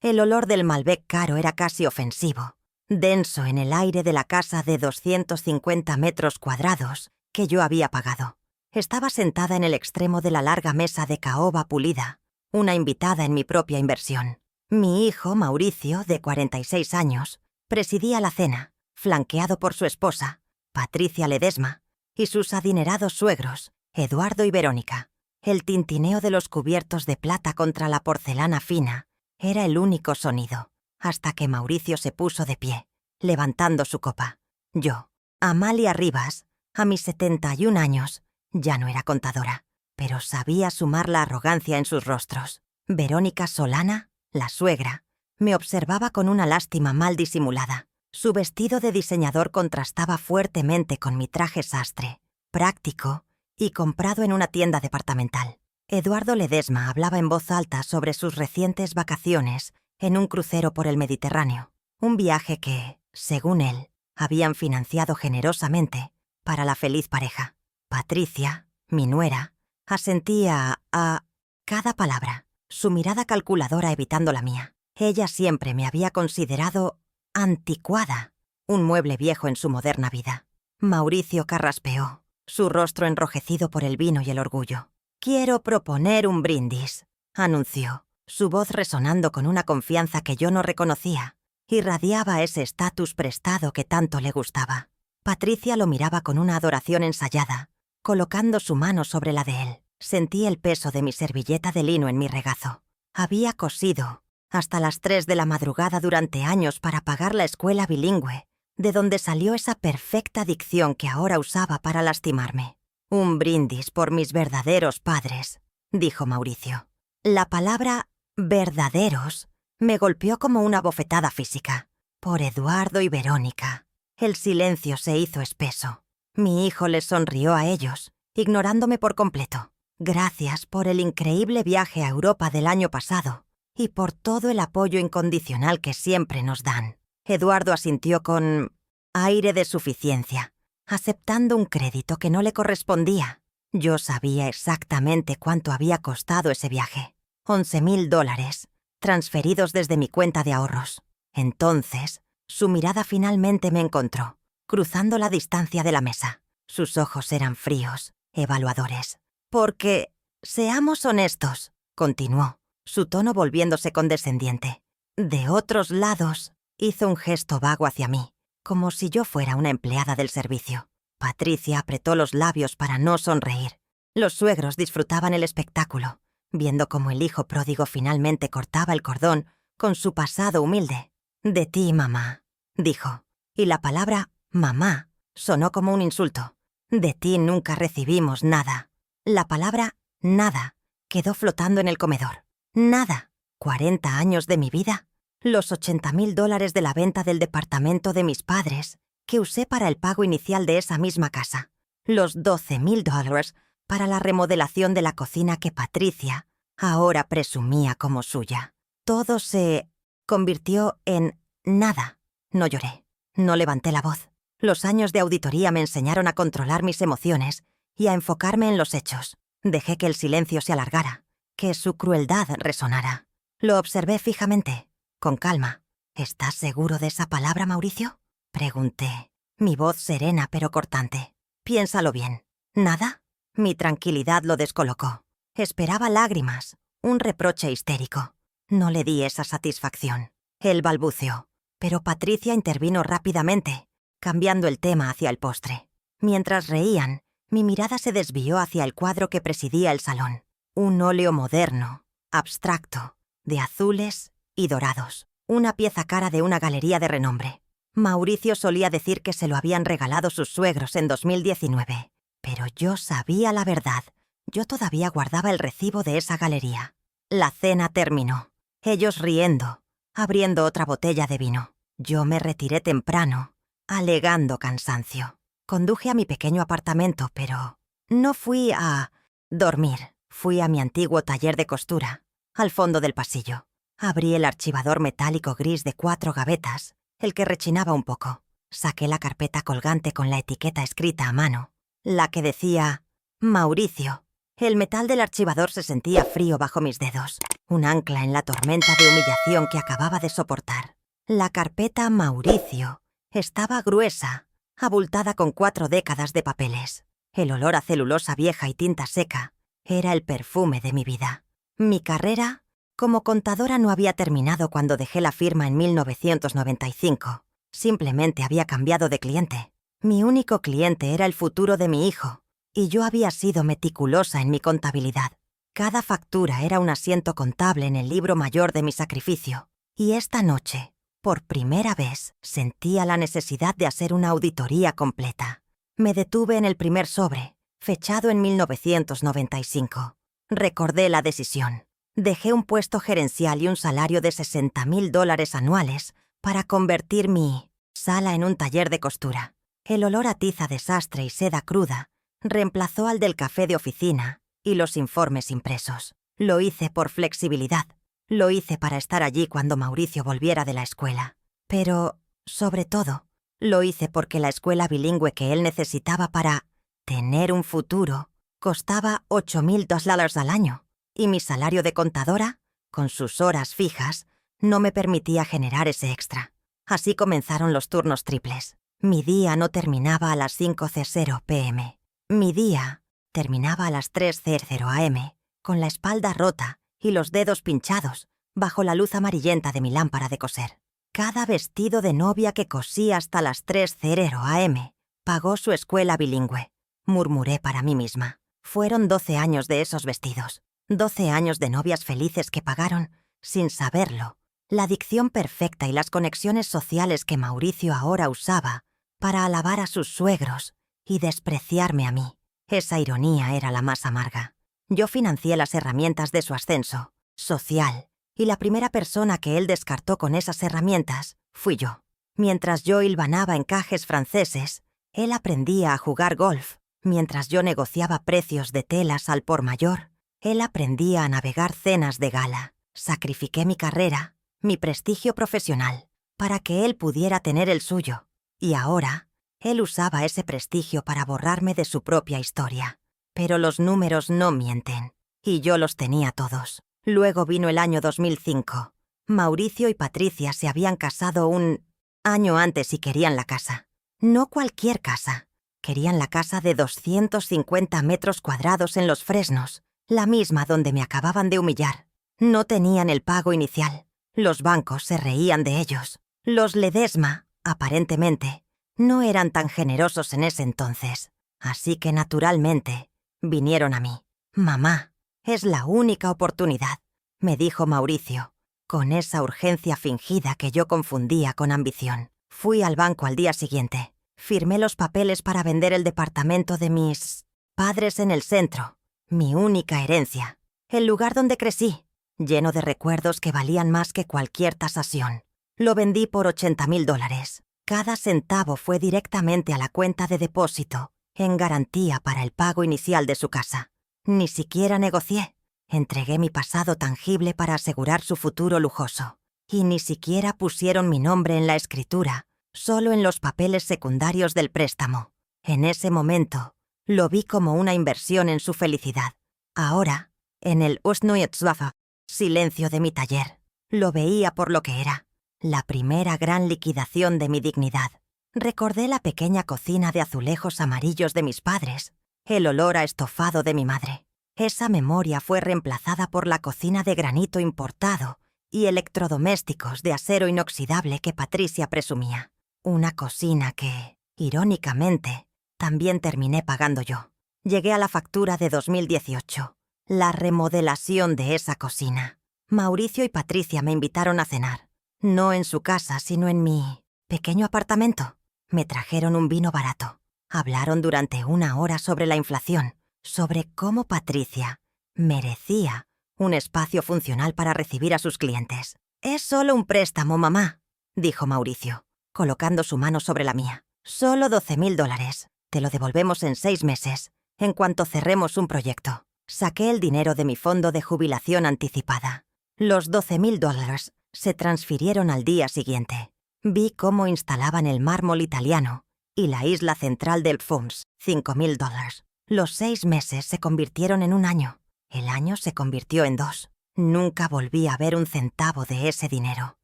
El olor del Malbec caro era casi ofensivo, denso en el aire de la casa de 250 metros cuadrados que yo había pagado. Estaba sentada en el extremo de la larga mesa de caoba pulida, una invitada en mi propia inversión. Mi hijo, Mauricio, de 46 años, presidía la cena, flanqueado por su esposa, Patricia Ledesma, y sus adinerados suegros, Eduardo y Verónica. El tintineo de los cubiertos de plata contra la porcelana fina era el único sonido, hasta que Mauricio se puso de pie, levantando su copa. Yo, Amalia Rivas, a mis 71 años, ya no era contadora, pero sabía sumar la arrogancia en sus rostros. Verónica Solana, la suegra, me observaba con una lástima mal disimulada. Su vestido de diseñador contrastaba fuertemente con mi traje sastre, práctico y comprado en una tienda departamental. Eduardo Ledesma hablaba en voz alta sobre sus recientes vacaciones en un crucero por el Mediterráneo, un viaje que, según él, habían financiado generosamente para la feliz pareja. Patricia, mi nuera, asentía a cada palabra, su mirada calculadora evitando la mía. Ella siempre me había considerado anticuada, un mueble viejo en su moderna vida. Mauricio carraspeó, su rostro enrojecido por el vino y el orgullo. «Quiero proponer un brindis», anunció, su voz resonando con una confianza que yo no reconocía. Irradiaba ese estatus prestado que tanto le gustaba. Patricia lo miraba con una adoración ensayada, colocando su mano sobre la de él. Sentí el peso de mi servilleta de lino en mi regazo. Había cosido hasta las 3 de la madrugada durante años para pagar la escuela bilingüe, de donde salió esa perfecta dicción que ahora usaba para lastimarme. «Un brindis por mis verdaderos padres», dijo Mauricio. La palabra «verdaderos» me golpeó como una bofetada física. Por Eduardo y Verónica. El silencio se hizo espeso. Mi hijo les sonrió a ellos, ignorándome por completo. «Gracias por el increíble viaje a Europa del año pasado y por todo el apoyo incondicional que siempre nos dan». Eduardo asintió con aire de suficiencia, aceptando un crédito que no le correspondía. Yo sabía exactamente cuánto había costado ese viaje. $11,000, transferidos desde mi cuenta de ahorros. Entonces, su mirada finalmente me encontró, cruzando la distancia de la mesa. Sus ojos eran fríos, evaluadores. «Porque, seamos honestos», continuó, su tono volviéndose condescendiente. «De otros lados», hizo un gesto vago hacia mí, como si yo fuera una empleada del servicio. Patricia apretó los labios para no sonreír. Los suegros disfrutaban el espectáculo, viendo cómo el hijo pródigo finalmente cortaba el cordón con su pasado humilde. «De ti, mamá», dijo, y la palabra «mamá» sonó como un insulto. «De ti nunca recibimos nada». La palabra «nada» quedó flotando en el comedor. «Nada». 40 años de mi vida. Los $80,000 de la venta del departamento de mis padres, que usé para el pago inicial de esa misma casa. Los $12,000 para la remodelación de la cocina que Patricia ahora presumía como suya. Todo se convirtió en nada. No lloré, no levanté la voz. Los años de auditoría me enseñaron a controlar mis emociones y a enfocarme en los hechos. Dejé que el silencio se alargara, que su crueldad resonara. Lo observé fijamente, con calma. «¿Estás seguro de esa palabra, Mauricio?», pregunté, mi voz serena pero cortante. «Piénsalo bien». «¿Nada?». Mi tranquilidad lo descolocó. Esperaba lágrimas, un reproche histérico. No le di esa satisfacción. Él balbuceó, pero Patricia intervino rápidamente, cambiando el tema hacia el postre. Mientras reían, mi mirada se desvió hacia el cuadro que presidía el salón. Un óleo moderno, abstracto, de azules y dorados. Una pieza cara de una galería de renombre. Mauricio solía decir que se lo habían regalado sus suegros en 2019. Pero yo sabía la verdad. Yo todavía guardaba el recibo de esa galería. La cena terminó. Ellos riendo, abriendo otra botella de vino. Yo me retiré temprano, alegando cansancio. Conduje a mi pequeño apartamento, pero no fui a dormir. Fui a mi antiguo taller de costura, al fondo del pasillo. Abrí el archivador metálico gris de 4 gavetas, el que rechinaba un poco. Saqué la carpeta colgante con la etiqueta escrita a mano, la que decía «Mauricio». El metal del archivador se sentía frío bajo mis dedos, un ancla en la tormenta de humillación que acababa de soportar. La carpeta Mauricio estaba gruesa, abultada con 4 décadas de papeles. El olor a celulosa vieja y tinta seca era el perfume de mi vida. Mi carrera como contadora no había terminado cuando dejé la firma en 1995. Simplemente había cambiado de cliente. Mi único cliente era el futuro de mi hijo, y yo había sido meticulosa en mi contabilidad. Cada factura era un asiento contable en el libro mayor de mi sacrificio. Y esta noche, por primera vez, sentía la necesidad de hacer una auditoría completa. Me detuve en el primer sobre, fechado en 1995. Recordé la decisión. Dejé un puesto gerencial y un salario de $60,000 anuales para convertir mi sala en un taller de costura. El olor a tiza de sastre y seda cruda reemplazó al del café de oficina y los informes impresos. Lo hice por flexibilidad. Lo hice para estar allí cuando Mauricio volviera de la escuela. Pero, sobre todo, lo hice porque la escuela bilingüe que él necesitaba para tener un futuro costaba $8,000 al año, y mi salario de contadora, con sus horas fijas, no me permitía generar ese extra. Así comenzaron los turnos triples. Mi día no terminaba a las 5:00 p.m. Mi día terminaba a las 3:00 a.m., con la espalda rota y los dedos pinchados bajo la luz amarillenta de mi lámpara de coser. Cada vestido de novia que cosí hasta las 3:00 a.m. pagó su escuela bilingüe, murmuré para mí misma. Fueron 12 años de esos vestidos, 12 años de novias felices que pagaron, sin saberlo, la dicción perfecta y las conexiones sociales que Mauricio ahora usaba para alabar a sus suegros y despreciarme a mí. Esa ironía era la más amarga. Yo financié las herramientas de su ascenso social, y la primera persona que él descartó con esas herramientas fui yo. Mientras yo hilvanaba encajes franceses, él aprendía a jugar golf. Mientras yo negociaba precios de telas al por mayor, él aprendía a navegar cenas de gala. Sacrifiqué mi carrera, mi prestigio profesional, para que él pudiera tener el suyo. Y ahora, él usaba ese prestigio para borrarme de su propia historia. Pero los números no mienten, y yo los tenía todos. Luego vino el año 2005. Mauricio y Patricia se habían casado un año antes y querían la casa. No cualquier casa. Querían la casa de 250 metros cuadrados en Los Fresnos, la misma donde me acababan de humillar. No tenían el pago inicial. Los bancos se reían de ellos. Los Ledesma, aparentemente, no eran tan generosos en ese entonces. Así que, naturalmente, vinieron a mí. «Mamá, es la única oportunidad», me dijo Mauricio, con esa urgencia fingida que yo confundía con ambición. Fui al banco al día siguiente. Firmé los papeles para vender el departamento de mis padres en el centro, mi única herencia, el lugar donde crecí, lleno de recuerdos que valían más que cualquier tasación. Lo vendí por $80,000. Cada centavo fue directamente a la cuenta de depósito, en garantía para el pago inicial de su casa. Ni siquiera negocié. Entregué mi pasado tangible para asegurar su futuro lujoso. Y ni siquiera pusieron mi nombre en la escritura, solo en los papeles secundarios del préstamo. En ese momento, lo vi como una inversión en su felicidad. Ahora, en el Usnuyetzwafa, silencio de mi taller, lo veía por lo que era, la primera gran liquidación de mi dignidad. Recordé la pequeña cocina de azulejos amarillos de mis padres, el olor a estofado de mi madre. Esa memoria fue reemplazada por la cocina de granito importado y electrodomésticos de acero inoxidable que Patricia presumía. Una cocina que, irónicamente, también terminé pagando yo. Llegué a la factura de 2018, la remodelación de esa cocina. Mauricio y Patricia me invitaron a cenar, no en su casa, sino en mi pequeño apartamento. Me trajeron un vino barato. Hablaron durante 1 hora sobre la inflación, sobre cómo Patricia merecía un espacio funcional para recibir a sus clientes. «Es solo un préstamo, mamá», dijo Mauricio, colocando su mano sobre la mía. «Solo $12,000. Te lo devolvemos en 6 meses, en cuanto cerremos un proyecto». Saqué el dinero de mi fondo de jubilación anticipada. Los $12,000 se transfirieron al día siguiente. Vi cómo instalaban el mármol italiano y la isla central del Pfums, $5,000. Los 6 meses se convirtieron en un año. El año se convirtió en 2. Nunca volví a ver un centavo de ese dinero.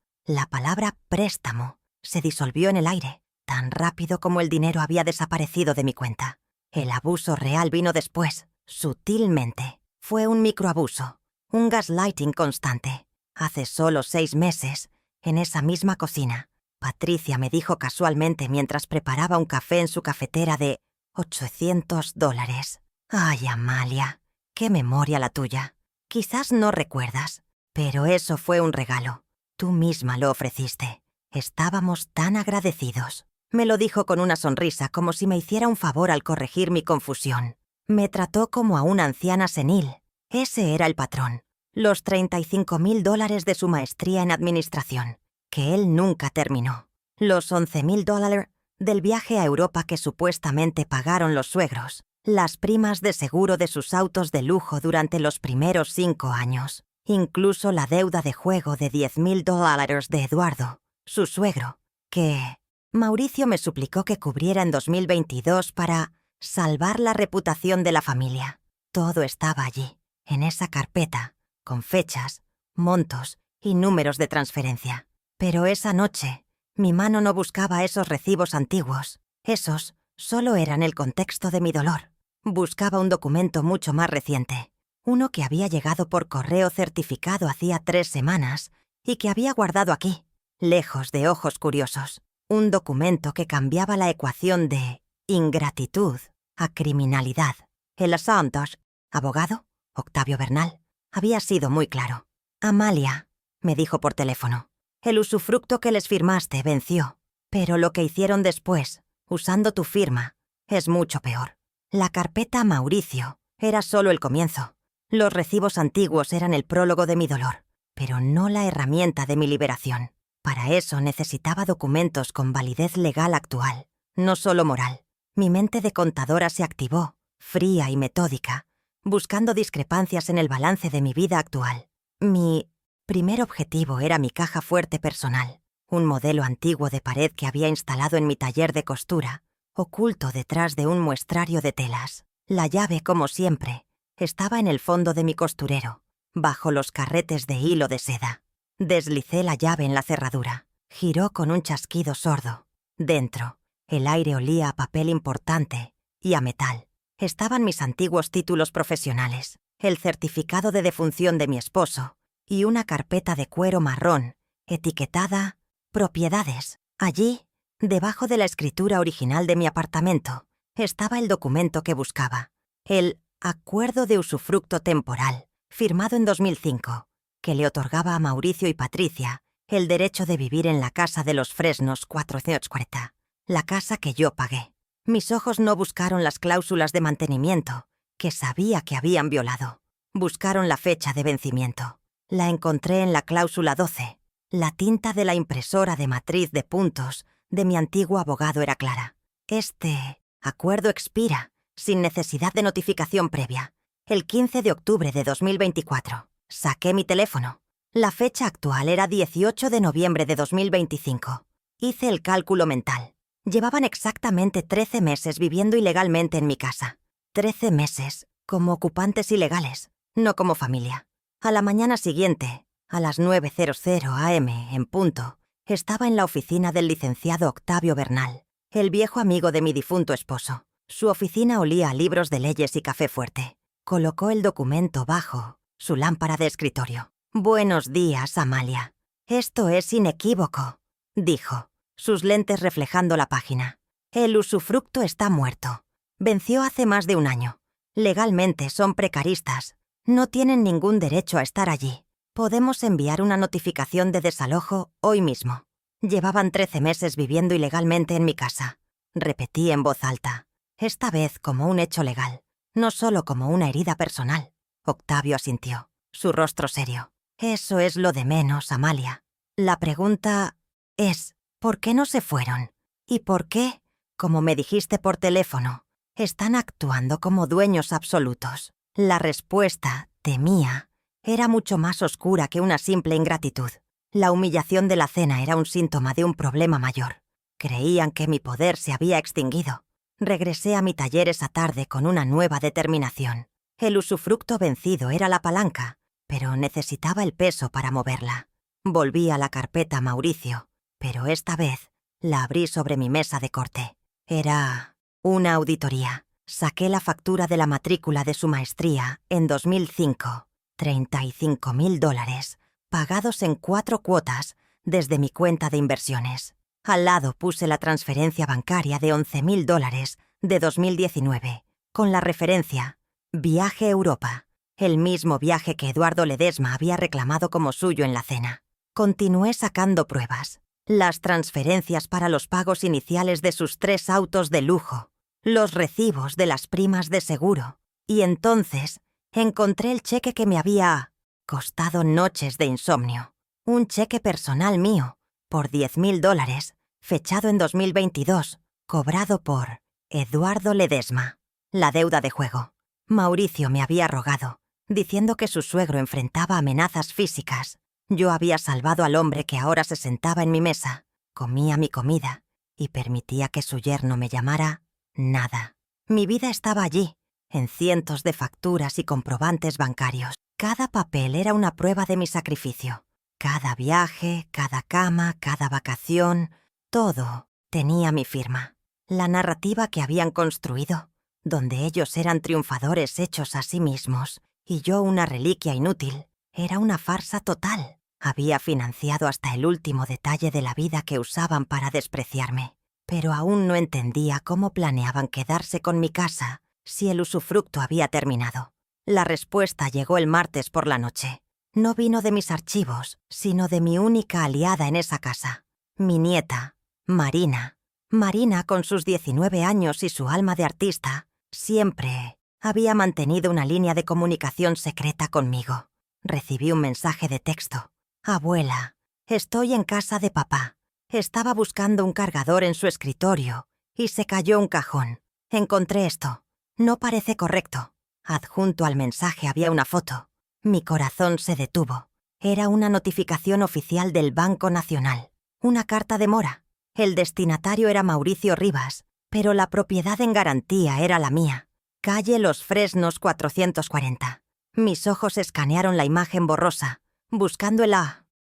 La palabra préstamo se disolvió en el aire, tan rápido como el dinero había desaparecido de mi cuenta. El abuso real vino después, sutilmente. Fue un microabuso, un gaslighting constante. Hace solo 6 meses, en esa misma cocina, Patricia me dijo casualmente mientras preparaba un café en su cafetera de $800. Ay, Amalia, qué memoria la tuya. Quizás no recuerdas, pero eso fue un regalo. Tú misma lo ofreciste. Estábamos tan agradecidos. Me lo dijo con una sonrisa como si me hiciera un favor al corregir mi confusión. Me trató como a una anciana senil. Ese era el patrón. Los $35,000 de su maestría en administración, que él nunca terminó. Los $11,000 del viaje a Europa que supuestamente pagaron los suegros. Las primas de seguro de sus autos de lujo durante los primeros 5 años. Incluso la deuda de juego de $10,000 de Eduardo, su suegro, que Mauricio me suplicó que cubriera en 2022 para salvar la reputación de la familia. Todo estaba allí, en esa carpeta, con fechas, montos y números de transferencia. Pero esa noche, mi mano no buscaba esos recibos antiguos. Esos solo eran el contexto de mi dolor. Buscaba un documento mucho más reciente. Uno que había llegado por correo certificado hacía 3 semanas y que había guardado aquí, lejos de ojos curiosos. Un documento que cambiaba la ecuación de ingratitud a criminalidad. El asunto, abogado, Octavio Bernal, había sido muy claro. Amalia, me dijo por teléfono, el usufructo que les firmaste venció, pero lo que hicieron después, usando tu firma, es mucho peor. La carpeta Mauricio era solo el comienzo. Los recibos antiguos eran el prólogo de mi dolor, pero no la herramienta de mi liberación. Para eso necesitaba documentos con validez legal actual, no solo moral. Mi mente de contadora se activó, fría y metódica, buscando discrepancias en el balance de mi vida actual. Mi primer objetivo era mi caja fuerte personal, un modelo antiguo de pared que había instalado en mi taller de costura, oculto detrás de un muestrario de telas. La llave, como siempre, estaba en el fondo de mi costurero, bajo los carretes de hilo de seda. Deslicé la llave en la cerradura. Giró con un chasquido sordo. Dentro, el aire olía a papel importante y a metal. Estaban mis antiguos títulos profesionales, el certificado de defunción de mi esposo y una carpeta de cuero marrón, etiquetada «Propiedades». Allí, debajo de la escritura original de mi apartamento, estaba el documento que buscaba, el acuerdo de usufructo temporal, firmado en 2005, que le otorgaba a Mauricio y Patricia el derecho de vivir en la casa de los Fresnos 440, la casa que yo pagué. Mis ojos no buscaron las cláusulas de mantenimiento, que sabía que habían violado. Buscaron la fecha de vencimiento. La encontré en la cláusula 12. La tinta de la impresora de matriz de puntos de mi antiguo abogado era clara. Este acuerdo expira, sin necesidad de notificación previa, el 15 de octubre de 2024. Saqué mi teléfono. La fecha actual era 18 de noviembre de 2025. Hice el cálculo mental. Llevaban exactamente 13 meses viviendo ilegalmente en mi casa. 13 meses como ocupantes ilegales, no como familia. A la mañana siguiente, a las 9:00 am en punto, estaba en la oficina del licenciado Octavio Bernal, el viejo amigo de mi difunto esposo. Su oficina olía a libros de leyes y café fuerte. Colocó el documento bajo su lámpara de escritorio. «Buenos días, Amalia. Esto es inequívoco», dijo, sus lentes reflejando la página. «El usufructo está muerto. Venció hace más de un año. Legalmente son precaristas. No tienen ningún derecho a estar allí. Podemos enviar una notificación de desalojo hoy mismo». Llevaban 13 meses viviendo ilegalmente en mi casa. Repetí en voz alta, esta vez como un hecho legal, no solo como una herida personal. Octavio asintió, su rostro serio. «Eso es lo de menos, Amalia. La pregunta es, ¿por qué no se fueron? ¿Y por qué, como me dijiste por teléfono, están actuando como dueños absolutos?» La respuesta, temía, era mucho más oscura que una simple ingratitud. La humillación de la cena era un síntoma de un problema mayor. Creían que mi poder se había extinguido. Regresé a mi taller esa tarde con una nueva determinación. El usufructo vencido era la palanca, pero necesitaba el peso para moverla. Volví a la carpeta Mauricio, pero esta vez la abrí sobre mi mesa de corte. Era una auditoría. Saqué la factura de la matrícula de su maestría en 2005. $35.000, pagados en 4 cuotas desde mi cuenta de inversiones. Al lado puse la transferencia bancaria de $11.000 de 2019, con la referencia Viaje Europa, el mismo viaje que Eduardo Ledesma había reclamado como suyo en la cena. Continué sacando pruebas. Las transferencias para los pagos iniciales de sus 3 autos de lujo, los recibos de las primas de seguro, y entonces encontré el cheque que me había costado noches de insomnio. Un cheque personal mío, por $10.000, fechado en 2022, cobrado por Eduardo Ledesma. La deuda de juego. Mauricio me había rogado, diciendo que su suegro enfrentaba amenazas físicas. Yo había salvado al hombre que ahora se sentaba en mi mesa, comía mi comida y permitía que su yerno me llamara nada. Mi vida estaba allí, en cientos de facturas y comprobantes bancarios. Cada papel era una prueba de mi sacrificio. Cada viaje, cada cama, cada vacación, todo tenía mi firma. La narrativa que habían construido, donde ellos eran triunfadores hechos a sí mismos y yo una reliquia inútil, era una farsa total. Había financiado hasta el último detalle de la vida que usaban para despreciarme, pero aún no entendía cómo planeaban quedarse con mi casa si el usufructo había terminado. La respuesta llegó el martes por la noche. No vino de mis archivos, sino de mi única aliada en esa casa, mi nieta, Marina. Marina, con sus 19 años y su alma de artista, siempre había mantenido una línea de comunicación secreta conmigo. Recibí un mensaje de texto. Abuela, estoy en casa de papá. Estaba buscando un cargador en su escritorio y se cayó un cajón. Encontré esto. No parece correcto. Adjunto al mensaje había una foto. Mi corazón se detuvo. Era una notificación oficial del Banco Nacional. Una carta de mora. El destinatario era Mauricio Rivas, pero la propiedad en garantía era la mía. Calle Los Fresnos 440. Mis ojos escanearon la imagen borrosa, buscando el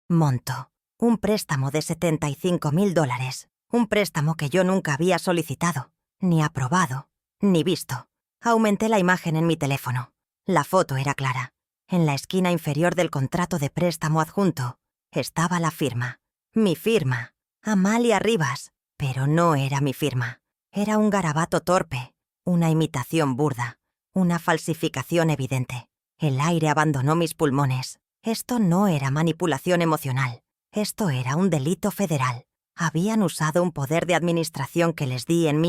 monto. Un préstamo de $75.000. Un préstamo que yo nunca había solicitado, ni aprobado, ni visto. Aumenté la imagen en mi teléfono. La foto era clara. En la esquina inferior del contrato de préstamo adjunto estaba la firma. Mi firma. Amalia Rivas. Pero no era mi firma. Era un garabato torpe, una imitación burda, una falsificación evidente. El aire abandonó mis pulmones. Esto no era manipulación emocional. Esto era un delito federal. Habían usado un poder de administración que les di en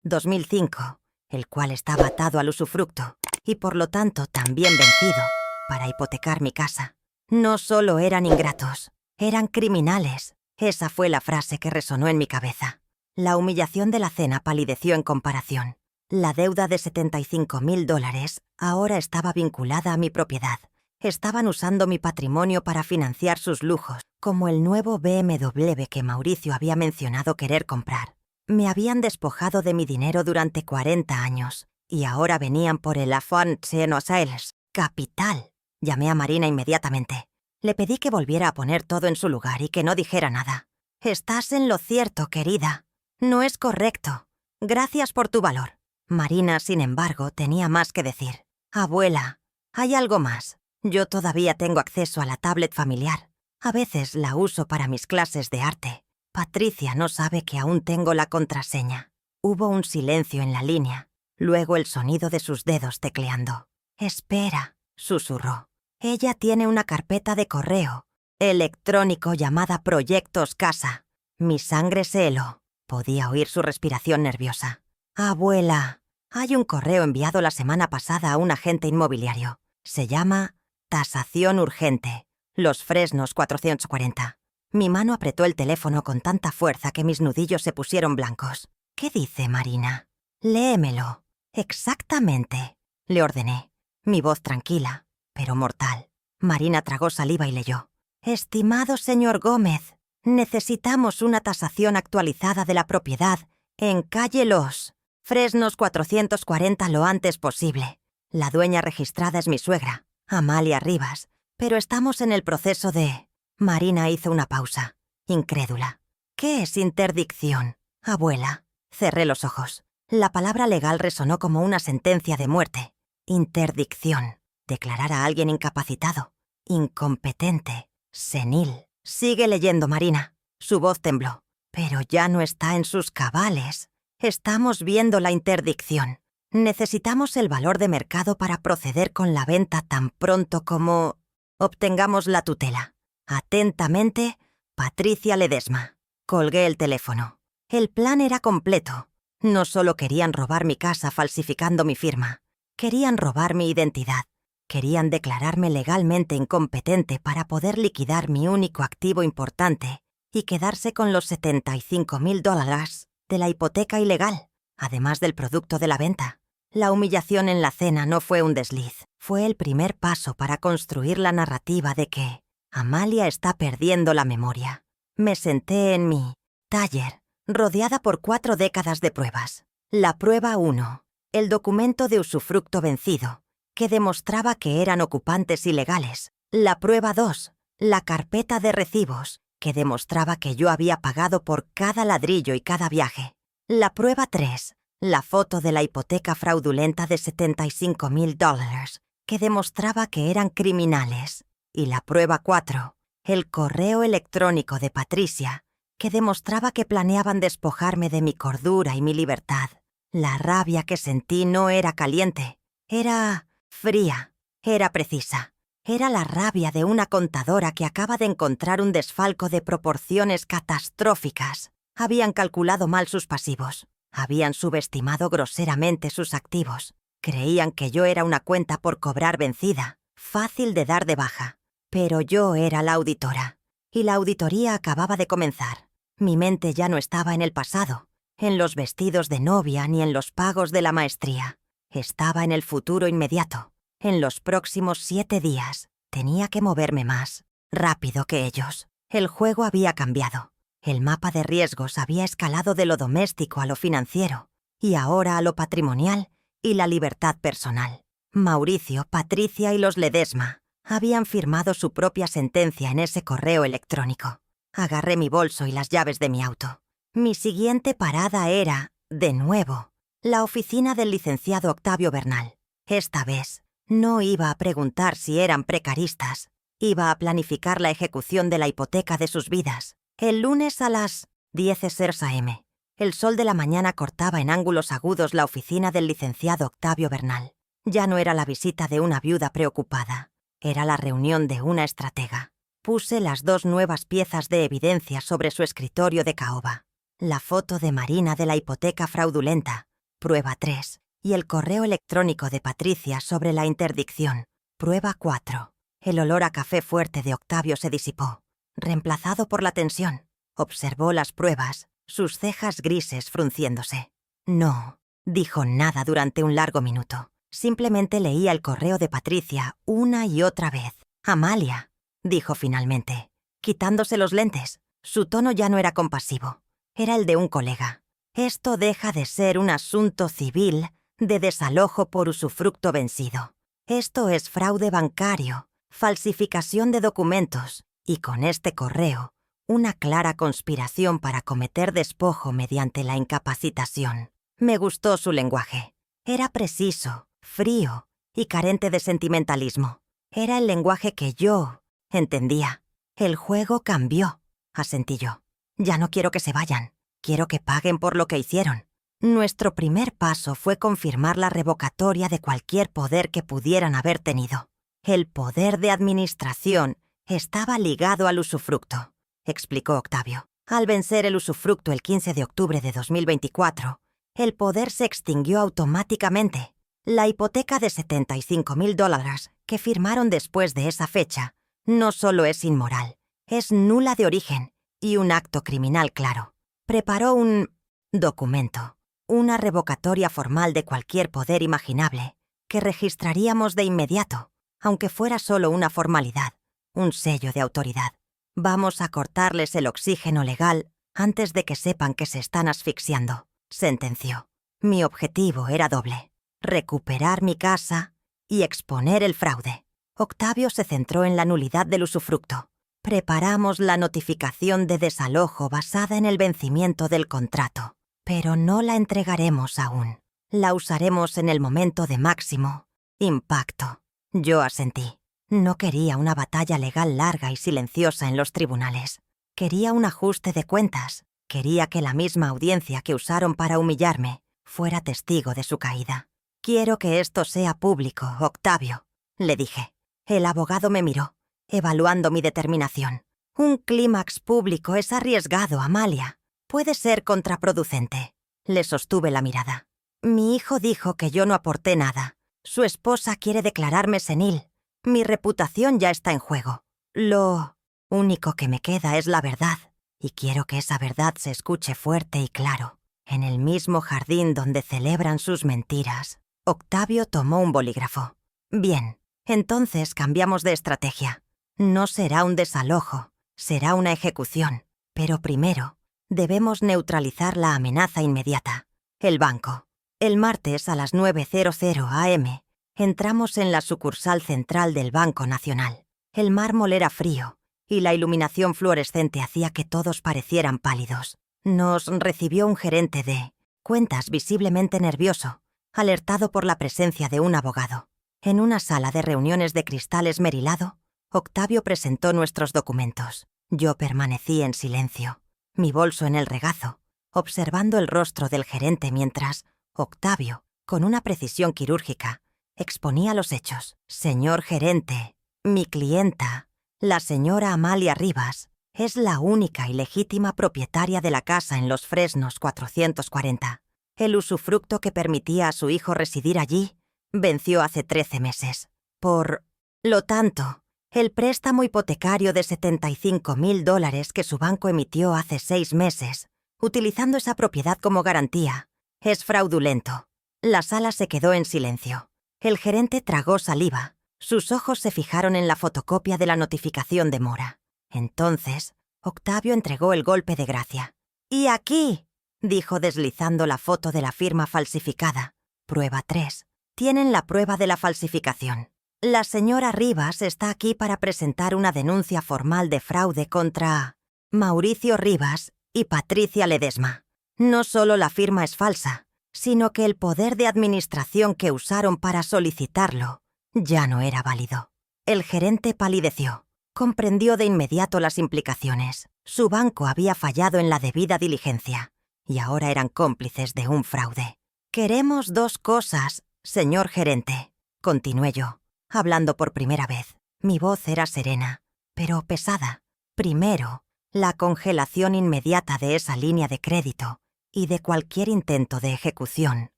2005, el cual estaba atado al usufructo y por lo tanto también vencido, para hipotecar mi casa. No solo eran ingratos, eran criminales. Esa fue la frase que resonó en mi cabeza. La humillación de la cena palideció en comparación. La deuda de $75.000 ahora estaba vinculada a mi propiedad. Estaban usando mi patrimonio para financiar sus lujos, como el nuevo BMW que Mauricio había mencionado querer comprar. Me habían despojado de mi dinero durante 40 años, y ahora venían por el Sales capital. Llamé a Marina inmediatamente. Le pedí que volviera a poner todo en su lugar y que no dijera nada. Estás en lo cierto, querida. No es correcto. Gracias por tu valor. Marina, sin embargo, tenía más que decir. Abuela, hay algo más. Yo todavía tengo acceso a la tablet familiar. A veces la uso para mis clases de arte. Patricia no sabe que aún tengo la contraseña. Hubo un silencio en la línea, luego el sonido de sus dedos tecleando. Espera, susurró. Ella tiene una carpeta de correo electrónico llamada Proyectos Casa. Mi sangre se heló. Podía oír su respiración nerviosa. Abuela, hay un correo enviado la semana pasada a un agente inmobiliario. Se llama Tasación Urgente. Los Fresnos 440. Mi mano apretó el teléfono con tanta fuerza que mis nudillos se pusieron blancos. ¿Qué dice Marina? Léemelo. Exactamente, le ordené. Mi voz tranquila, pero mortal. Marina tragó saliva y leyó. Estimado señor Gómez, necesitamos una tasación actualizada de la propiedad En calle Los Fresnos 440 lo antes posible. La dueña registrada es mi suegra, Amalia Rivas, pero estamos en el proceso de... Marina hizo una pausa, incrédula. ¿Qué es interdicción, abuela? Cerré los ojos. La palabra legal resonó como una sentencia de muerte. Interdicción. Declarar a alguien incapacitado, incompetente, senil. Sigue leyendo, Marina. Su voz tembló. Pero ya no está en sus cabales. Estamos viendo la interdicción. Necesitamos el valor de mercado para proceder con la venta tan pronto como obtengamos la tutela. Atentamente, Patricia Ledesma. Colgué el teléfono. El plan era completo. No solo querían robar mi casa falsificando mi firma, querían robar mi identidad. Querían declararme legalmente incompetente para poder liquidar mi único activo importante y quedarse con los $75,000 de la hipoteca ilegal, además del producto de la venta. La humillación en la cena no fue un desliz, fue el primer paso para construir la narrativa de que Amalia está perdiendo la memoria. Me senté en mi taller, rodeada por 4 décadas de pruebas. La prueba 1, el documento de usufructo vencido, que demostraba que eran ocupantes ilegales. La prueba 2, la carpeta de recibos, que demostraba que yo había pagado por cada ladrillo y cada viaje. La prueba 3, la foto de la hipoteca fraudulenta de $75,000, que demostraba que eran criminales. Y la prueba 4, el correo electrónico de Patricia, que demostraba que planeaban despojarme de mi cordura y mi libertad. La rabia que sentí no era caliente, era fría, era precisa. Era la rabia de una contadora que acaba de encontrar un desfalco de proporciones catastróficas. Habían calculado mal sus pasivos. Habían subestimado groseramente sus activos. Creían que yo era una cuenta por cobrar vencida, fácil de dar de baja. Pero yo era la auditora. Y la auditoría acababa de comenzar. Mi mente ya no estaba en el pasado, en los vestidos de novia ni en los pagos de la maestría. Estaba en el futuro inmediato. En los próximos 7 días tenía que moverme más rápido que ellos. El juego había cambiado. El mapa de riesgos había escalado de lo doméstico a lo financiero y ahora a lo patrimonial y la libertad personal. Mauricio, Patricia y los Ledesma habían firmado su propia sentencia en ese correo electrónico. Agarré mi bolso y las llaves de mi auto. Mi siguiente parada era, de nuevo, la oficina del licenciado Octavio Bernal. Esta vez, no iba a preguntar si eran precaristas. Iba a planificar la ejecución de la hipoteca de sus vidas. El lunes a las 10:00 a.m. El sol de la mañana cortaba en ángulos agudos la oficina del licenciado Octavio Bernal. Ya no era la visita de una viuda preocupada. Era la reunión de una estratega. Puse las 2 nuevas piezas de evidencia sobre su escritorio de caoba. La foto de Marina de la hipoteca fraudulenta, prueba 3, y el correo electrónico de Patricia sobre la interdicción, prueba 4. El olor a café fuerte de Octavio se disipó, reemplazado por la tensión. Observó las pruebas, sus cejas grises frunciéndose. No, dijo nada durante un largo minuto. Simplemente leía el correo de Patricia una y otra vez. Amalia, dijo finalmente, quitándose los lentes. Su tono ya no era compasivo, era el de un colega. Esto deja de ser un asunto civil de desalojo por usufructo vencido. Esto es fraude bancario, falsificación de documentos y con este correo, una clara conspiración para cometer despojo mediante la incapacitación. Me gustó su lenguaje. Era preciso, frío y carente de sentimentalismo. Era el lenguaje que yo entendía. El juego cambió, asentí yo. Ya no quiero que se vayan. Quiero que paguen por lo que hicieron. Nuestro primer paso fue confirmar la revocatoria de cualquier poder que pudieran haber tenido. El poder de administración estaba ligado al usufructo, explicó Octavio. Al vencer el usufructo el 15 de octubre de 2024, el poder se extinguió automáticamente. La hipoteca de $75,000 que firmaron después de esa fecha no solo es inmoral, es nula de origen y un acto criminal claro. Preparó un documento, una revocatoria formal de cualquier poder imaginable, que registraríamos de inmediato, aunque fuera solo una formalidad, un sello de autoridad. Vamos a cortarles el oxígeno legal antes de que sepan que se están asfixiando. sentenció. Mi objetivo era doble: recuperar mi casa y exponer el fraude. Octavio se centró en la nulidad del usufructo. Preparamos la notificación de desalojo basada en el vencimiento del contrato, pero no la entregaremos aún. La usaremos en el momento de máximo impacto. Yo asentí. No quería una batalla legal larga y silenciosa en los tribunales. Quería un ajuste de cuentas. Quería que la misma audiencia que usaron para humillarme fuera testigo de su caída. «Quiero que esto sea público, Octavio», le dije. El abogado me miró, evaluando mi determinación. «Un clímax público es arriesgado, Amalia. Puede ser contraproducente». Le sostuve la mirada. «Mi hijo dijo que yo no aporté nada. Su esposa quiere declararme senil. Mi reputación ya está en juego. Lo único que me queda es la verdad, y quiero que esa verdad se escuche fuerte y claro. En el mismo jardín donde celebran sus mentiras». Octavio tomó un bolígrafo. «Bien, entonces cambiamos de estrategia. No será un desalojo, será una ejecución. Pero primero, debemos neutralizar la amenaza inmediata. El banco». El martes a las 9:00 am, entramos en la sucursal central del Banco Nacional. El mármol era frío y la iluminación fluorescente hacía que todos parecieran pálidos. Nos recibió un gerente de cuentas visiblemente nervioso, alertado por la presencia de un abogado. En una sala de reuniones de cristal esmerilado, Octavio presentó nuestros documentos. Yo permanecí en silencio, mi bolso en el regazo, observando el rostro del gerente mientras Octavio, con una precisión quirúrgica, exponía los hechos. «Señor gerente, mi clienta, la señora Amalia Rivas, es la única y legítima propietaria de la casa en Los Fresnos 440. El usufructo que permitía a su hijo residir allí venció hace 13 meses. Por lo tanto, el préstamo hipotecario de $75,000 que su banco emitió hace 6 meses, utilizando esa propiedad como garantía, es fraudulento». La sala se quedó en silencio. El gerente tragó saliva. Sus ojos se fijaron en la fotocopia de la notificación de mora. Entonces, Octavio entregó el golpe de gracia. «Y aquí», dijo deslizando la foto de la firma falsificada. «Prueba 3. Tienen la prueba de la falsificación. La señora Rivas está aquí para presentar una denuncia formal de fraude contra Mauricio Rivas y Patricia Ledesma. No solo la firma es falsa, sino que el poder de administración que usaron para solicitarlo ya no era válido». El gerente palideció. Comprendió de inmediato las implicaciones. Su banco había fallado en la debida diligencia y ahora eran cómplices de un fraude. «Queremos 2 cosas, señor gerente», continué yo, hablando por primera vez. Mi voz era serena, pero pesada. Primero, la congelación inmediata de esa línea de crédito y de cualquier intento de ejecución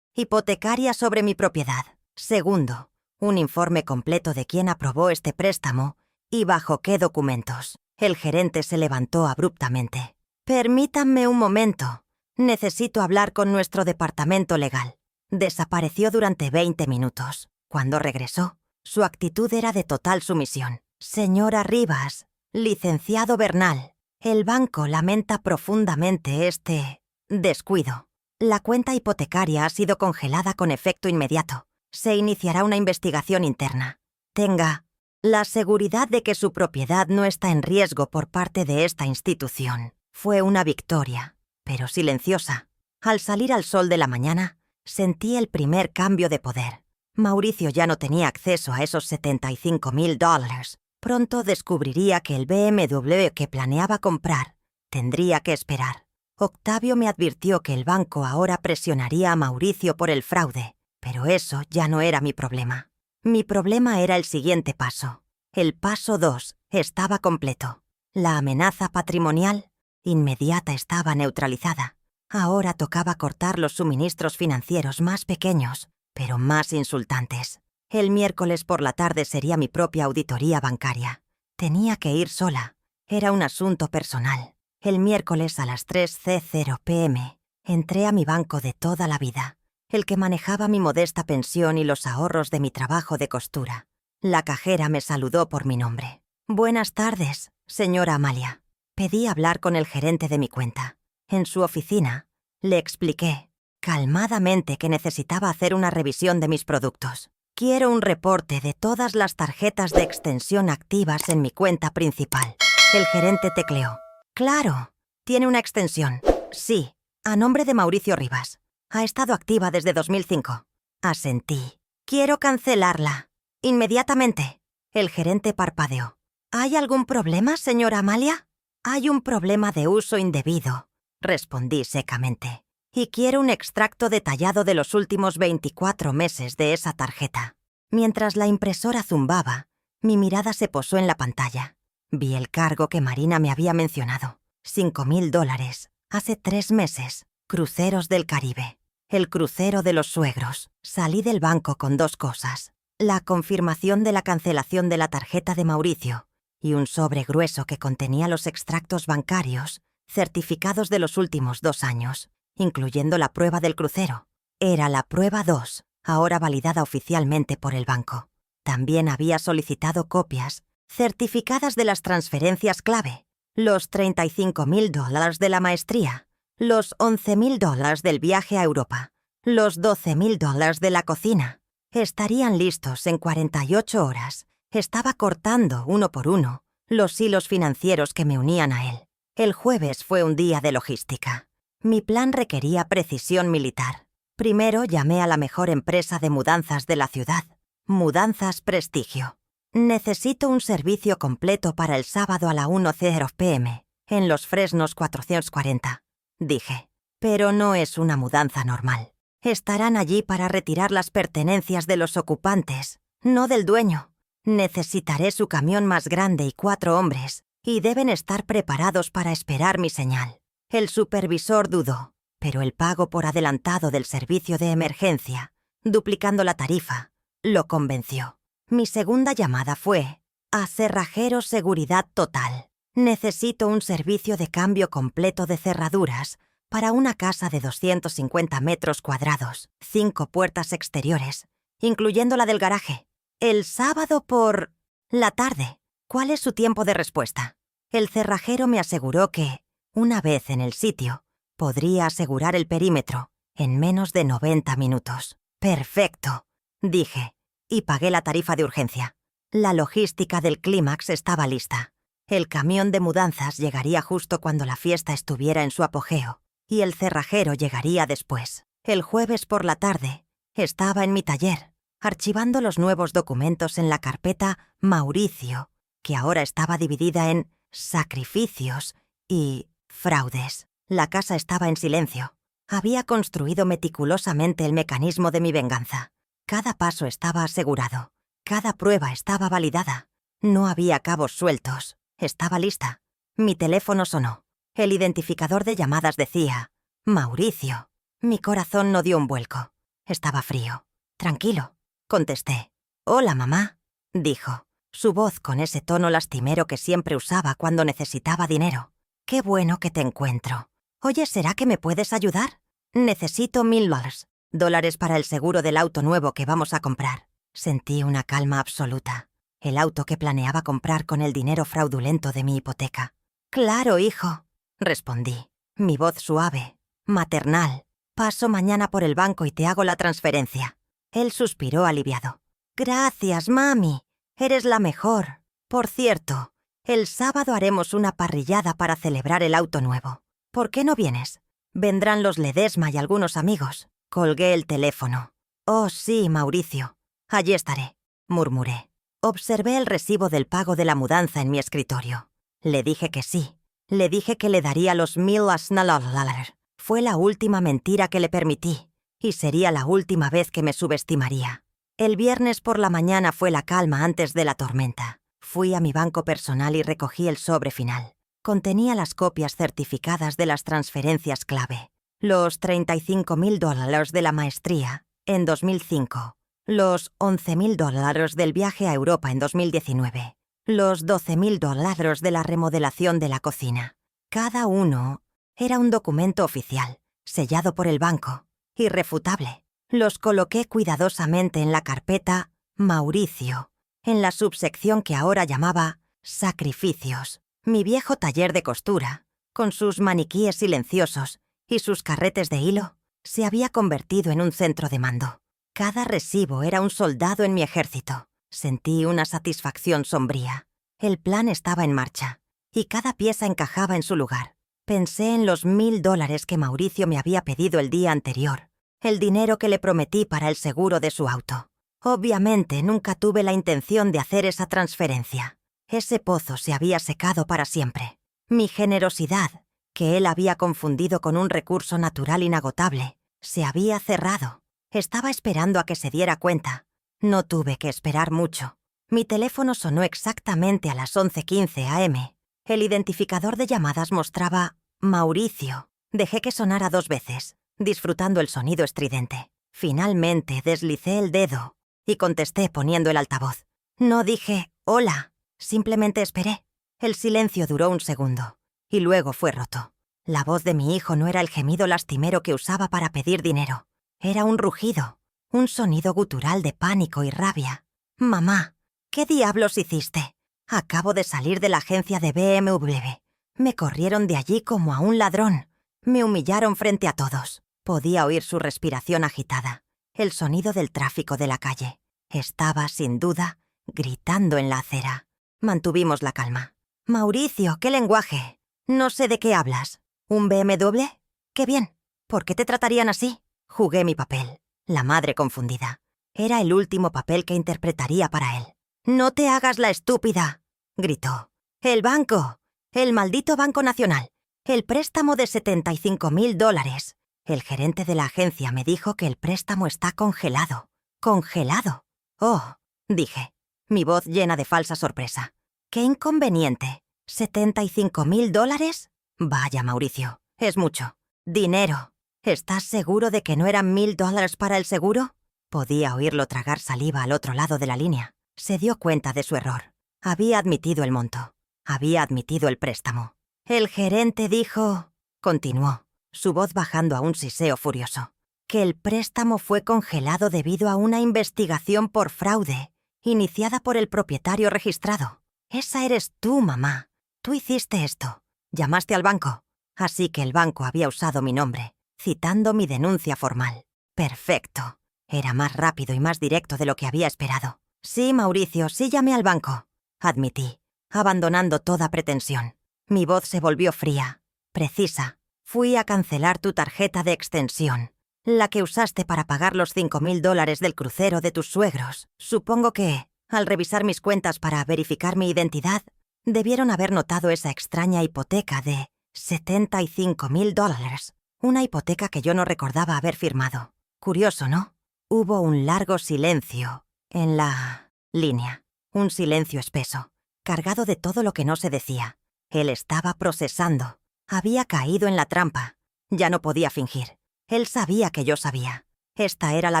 hipotecaria sobre mi propiedad. Segundo, un informe completo de quién aprobó este préstamo y bajo qué documentos. El gerente se levantó abruptamente. «Permítanme un momento. Necesito hablar con nuestro departamento legal». Desapareció durante 20 minutos. Cuando regresó, su actitud era de total sumisión. «Señora Rivas, licenciado Bernal, el banco lamenta profundamente este descuido. La cuenta hipotecaria ha sido congelada con efecto inmediato. Se iniciará una investigación interna. Tenga la seguridad de que su propiedad no está en riesgo por parte de esta institución». Fue una victoria, pero silenciosa. Al salir al sol de la mañana, sentí el primer cambio de poder. Mauricio ya no tenía acceso a esos $75,000. Pronto descubriría que el BMW que planeaba comprar tendría que esperar. Octavio me advirtió que el banco ahora presionaría a Mauricio por el fraude, pero eso ya no era mi problema. Mi problema era el siguiente paso. El paso 2 estaba completo. La amenaza patrimonial inmediata estaba neutralizada. Ahora tocaba cortar los suministros financieros más pequeños, pero más insultantes. El miércoles por la tarde sería mi propia auditoría bancaria. Tenía que ir sola. Era un asunto personal. El miércoles a las 3:00 p.m. entré a mi banco de toda la vida, el que manejaba mi modesta pensión y los ahorros de mi trabajo de costura. La cajera me saludó por mi nombre. «Buenas tardes, señora Amalia». Pedí hablar con el gerente de mi cuenta. En su oficina, le expliqué calmadamente que necesitaba hacer una revisión de mis productos. Quiero un reporte de todas las tarjetas de extensión activas en mi cuenta principal. El gerente tecleó. Claro, tiene una extensión. Sí, a nombre de Mauricio Rivas. Ha estado activa desde 2005. Asentí. Quiero cancelarla. Inmediatamente. El gerente parpadeó. ¿Hay algún problema, señora Amalia? Hay un problema de uso indebido, respondí secamente. Y quiero un extracto detallado de los últimos 24 meses de esa tarjeta. Mientras la impresora zumbaba, mi mirada se posó en la pantalla. Vi el cargo que Marina me había mencionado. $5,000. Hace 3 meses. Cruceros del Caribe. El crucero de los suegros. Salí del banco con 2 cosas. La confirmación de la cancelación de la tarjeta de Mauricio y un sobre grueso que contenía los extractos bancarios certificados de los últimos 2 años, incluyendo la prueba del crucero. Era la prueba 2, ahora validada oficialmente por el banco. También había solicitado copias certificadas de las transferencias clave, los $35,000 de la maestría, los $11,000 del viaje a Europa, los $12,000 de la cocina. Estarían listos en 48 horas. Estaba cortando, uno por uno, los hilos financieros que me unían a él. El jueves fue un día de logística. Mi plan requería precisión militar. Primero llamé a la mejor empresa de mudanzas de la ciudad, Mudanzas Prestigio. Necesito un servicio completo para el sábado a la 1:00 p.m. en Los Fresnos 440, dije. Pero no es una mudanza normal. Estarán allí para retirar las pertenencias de los ocupantes, no del dueño. Necesitaré su camión más grande y 4 hombres, y deben estar preparados para esperar mi señal. El supervisor dudó, pero el pago por adelantado del servicio de emergencia, duplicando la tarifa, lo convenció. Mi segunda llamada fue a Cerrajeros Seguridad Total. Necesito un servicio de cambio completo de cerraduras para una casa de 250 metros cuadrados, 5 puertas exteriores, incluyendo la del garaje. El sábado por la tarde. ¿Cuál es su tiempo de respuesta? El cerrajero me aseguró que, una vez en el sitio, podría asegurar el perímetro en menos de 90 minutos. Perfecto, dije, y pagué la tarifa de urgencia. La logística del clímax estaba lista. El camión de mudanzas llegaría justo cuando la fiesta estuviera en su apogeo, y el cerrajero llegaría después. El jueves por la tarde, estaba en mi taller, archivando los nuevos documentos en la carpeta Mauricio, que ahora estaba dividida en sacrificios y fraudes. La casa estaba en silencio. Había construido meticulosamente el mecanismo de mi venganza. Cada paso estaba asegurado. Cada prueba estaba validada. No había cabos sueltos. Estaba lista. Mi teléfono sonó. El identificador de llamadas decía Mauricio. Mi corazón no dio un vuelco. Estaba frío. Tranquilo, contesté. Hola, mamá, dijo. Su voz con ese tono lastimero que siempre usaba cuando necesitaba dinero. Qué bueno que te encuentro. Oye, ¿será que me puedes ayudar? Necesito $1,000 para el seguro del auto nuevo que vamos a comprar. Sentí una calma absoluta. El auto que planeaba comprar con el dinero fraudulento de mi hipoteca. Claro, hijo, respondí. Mi voz suave, maternal. Paso mañana por el banco y te hago la transferencia. Él suspiró aliviado. Gracias, mami. Eres la mejor. Por cierto, el sábado haremos una parrillada para celebrar el auto nuevo. ¿Por qué no vienes? Vendrán los Ledesma y algunos amigos. Colgué el teléfono. Oh, sí, Mauricio. Allí estaré, murmuré. Observé el recibo del pago de la mudanza en mi escritorio. Le dije que sí. Le dije que le daría los $1,000. Fue la última mentira que le permití, y sería la última vez que me subestimaría. El viernes por la mañana fue la calma antes de la tormenta. Fui a mi banco personal y recogí el sobre final. Contenía las copias certificadas de las transferencias clave. Los $35,000 de la maestría en 2005. Los $11,000 del viaje a Europa en 2019. Los $12,000 de la remodelación de la cocina. Cada uno era un documento oficial, sellado por el banco, irrefutable. Los coloqué cuidadosamente en la carpeta Mauricio, en la subsección que ahora llamaba Sacrificios. Mi viejo taller de costura, con sus maniquíes silenciosos y sus carretes de hilo, se había convertido en un centro de mando. Cada recibo era un soldado en mi ejército. Sentí una satisfacción sombría. El plan estaba en marcha, y cada pieza encajaba en su lugar. Pensé en los $1000 que Mauricio me había pedido el día anterior, el dinero que le prometí para el seguro de su auto. Obviamente nunca tuve la intención de hacer esa transferencia. Ese pozo se había secado para siempre. Mi generosidad, que él había confundido con un recurso natural inagotable, se había cerrado. Estaba esperando a que se diera cuenta. No tuve que esperar mucho. Mi teléfono sonó exactamente a las 11:15 am. El identificador de llamadas mostraba Mauricio. Dejé que sonara 2 veces, disfrutando el sonido estridente. Finalmente deslicé el dedo y contesté poniendo el altavoz. No dije «hola», simplemente esperé. El silencio duró un segundo, y luego fue roto. La voz de mi hijo no era el gemido lastimero que usaba para pedir dinero. Era un rugido, un sonido gutural de pánico y rabia. «Mamá, ¿qué diablos hiciste? Acabo de salir de la agencia de BMW. Me corrieron de allí como a un ladrón. Me humillaron frente a todos». Podía oír su respiración agitada, el sonido del tráfico de la calle. Estaba, sin duda, gritando en la acera. Mantuvimos la calma. «Mauricio, ¿qué lenguaje? No sé de qué hablas. ¿Un BMW? ¡Qué bien! ¿Por qué te tratarían así?» Jugué mi papel, la madre confundida. Era el último papel que interpretaría para él. «No te hagas la estúpida», gritó. «El banco, el maldito Banco Nacional, el préstamo de $75,000. El gerente de la agencia me dijo que el préstamo está congelado. ¡Congelado! «Oh», dije, mi voz llena de falsa sorpresa. «¡Qué inconveniente! $75,000? Vaya, Mauricio, es mucho. Dinero. ¿Estás seguro de que no eran $1,000 para el seguro?» Podía oírlo tragar saliva al otro lado de la línea. Se dio cuenta de su error. Había admitido el monto. Había admitido el préstamo. «El gerente dijo», continuó, su voz bajando a un siseo furioso, «que el préstamo fue congelado debido a una investigación por fraude iniciada por el propietario registrado. Esa eres tú, mamá. Tú hiciste esto. Llamaste al banco. Así que el banco había usado mi nombre, citando mi denuncia formal. Perfecto. Era más rápido y más directo de lo que había esperado. «Sí, Mauricio, sí llamé al banco», admití, abandonando toda pretensión. Mi voz se volvió fría, precisa. «Fui a cancelar tu tarjeta de extensión, la que usaste para pagar los $5,000 del crucero de tus suegros. Supongo que, al revisar mis cuentas para verificar mi identidad, debieron haber notado esa extraña hipoteca de $75,000. Una hipoteca que yo no recordaba haber firmado. Curioso, ¿no?» Hubo un largo silencio en la línea. Un silencio espeso, cargado de todo lo que no se decía. Él estaba procesando. Había caído en la trampa. Ya no podía fingir. Él sabía que yo sabía. Esta era la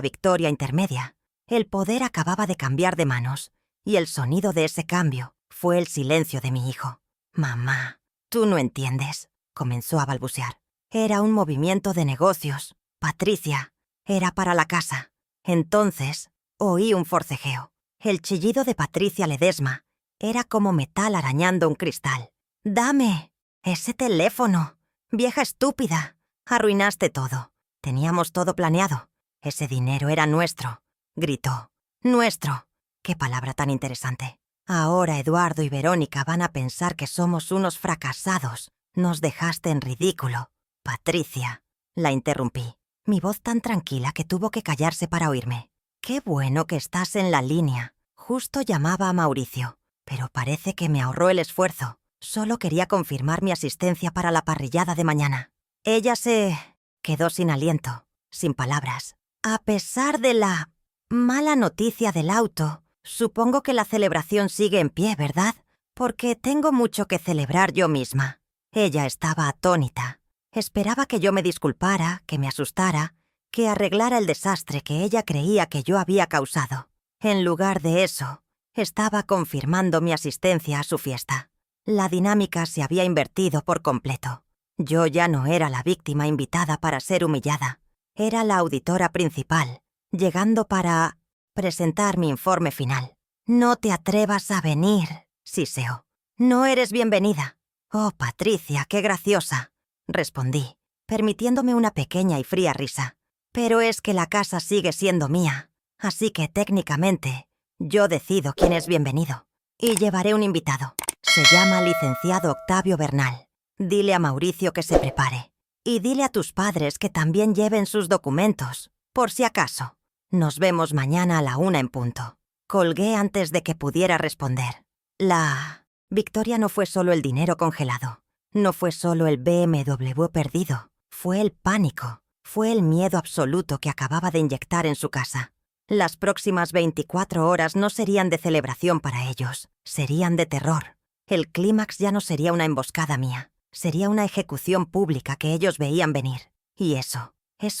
victoria intermedia. El poder acababa de cambiar de manos, y el sonido de ese cambio fue el silencio de mi hijo. «Mamá, tú no entiendes», comenzó a balbucear. «Era un movimiento de negocios. Patricia, era para la casa». Entonces oí un forcejeo. El chillido de Patricia Ledesma era como metal arañando un cristal. «Dame ese teléfono, vieja estúpida. Arruinaste todo. Teníamos todo planeado. Ese dinero era nuestro», gritó. «Nuestro». Qué palabra tan interesante. «Ahora Eduardo y Verónica van a pensar que somos unos fracasados. Nos dejaste en ridículo». «Patricia», la interrumpí, mi voz tan tranquila que tuvo que callarse para oírme. «Qué bueno que estás en la línea». Justo llamaba a Mauricio, pero parece que me ahorró el esfuerzo. Solo quería confirmar mi asistencia para la parrillada de mañana. Ella se quedó sin aliento, sin palabras. «A pesar de la mala noticia del auto, supongo que la celebración sigue en pie, ¿verdad? Porque tengo mucho que celebrar yo misma». Ella estaba atónita. Esperaba que yo me disculpara, que me asustara, que arreglara el desastre que ella creía que yo había causado. En lugar de eso, estaba confirmando mi asistencia a su fiesta. La dinámica se había invertido por completo. Yo ya no era la víctima invitada para ser humillada. Era la auditora principal, llegando para presentar mi informe final. «No te atrevas a venir», siseó. «No eres bienvenida». «Oh, Patricia, qué graciosa», respondí. permitiéndome una pequeña y fría risa. Pero es que la casa sigue siendo mía, así que técnicamente yo decido quién es bienvenido. Y llevaré un invitado. Se llama licenciado Octavio Bernal. Dile a Mauricio que se prepare. Y dile a tus padres que también lleven sus documentos, por si acaso. Nos vemos mañana a la 1 en punto. Colgué antes de que pudiera responder. La victoria no fue solo el dinero congelado. No fue solo el BMW perdido. Fue el pánico. Fue el miedo absoluto que acababa de inyectar en su casa. Las próximas 24 horas no serían de celebración para ellos. Serían de terror. El clímax ya no sería una emboscada mía. Sería una ejecución pública que ellos veían venir. Y eso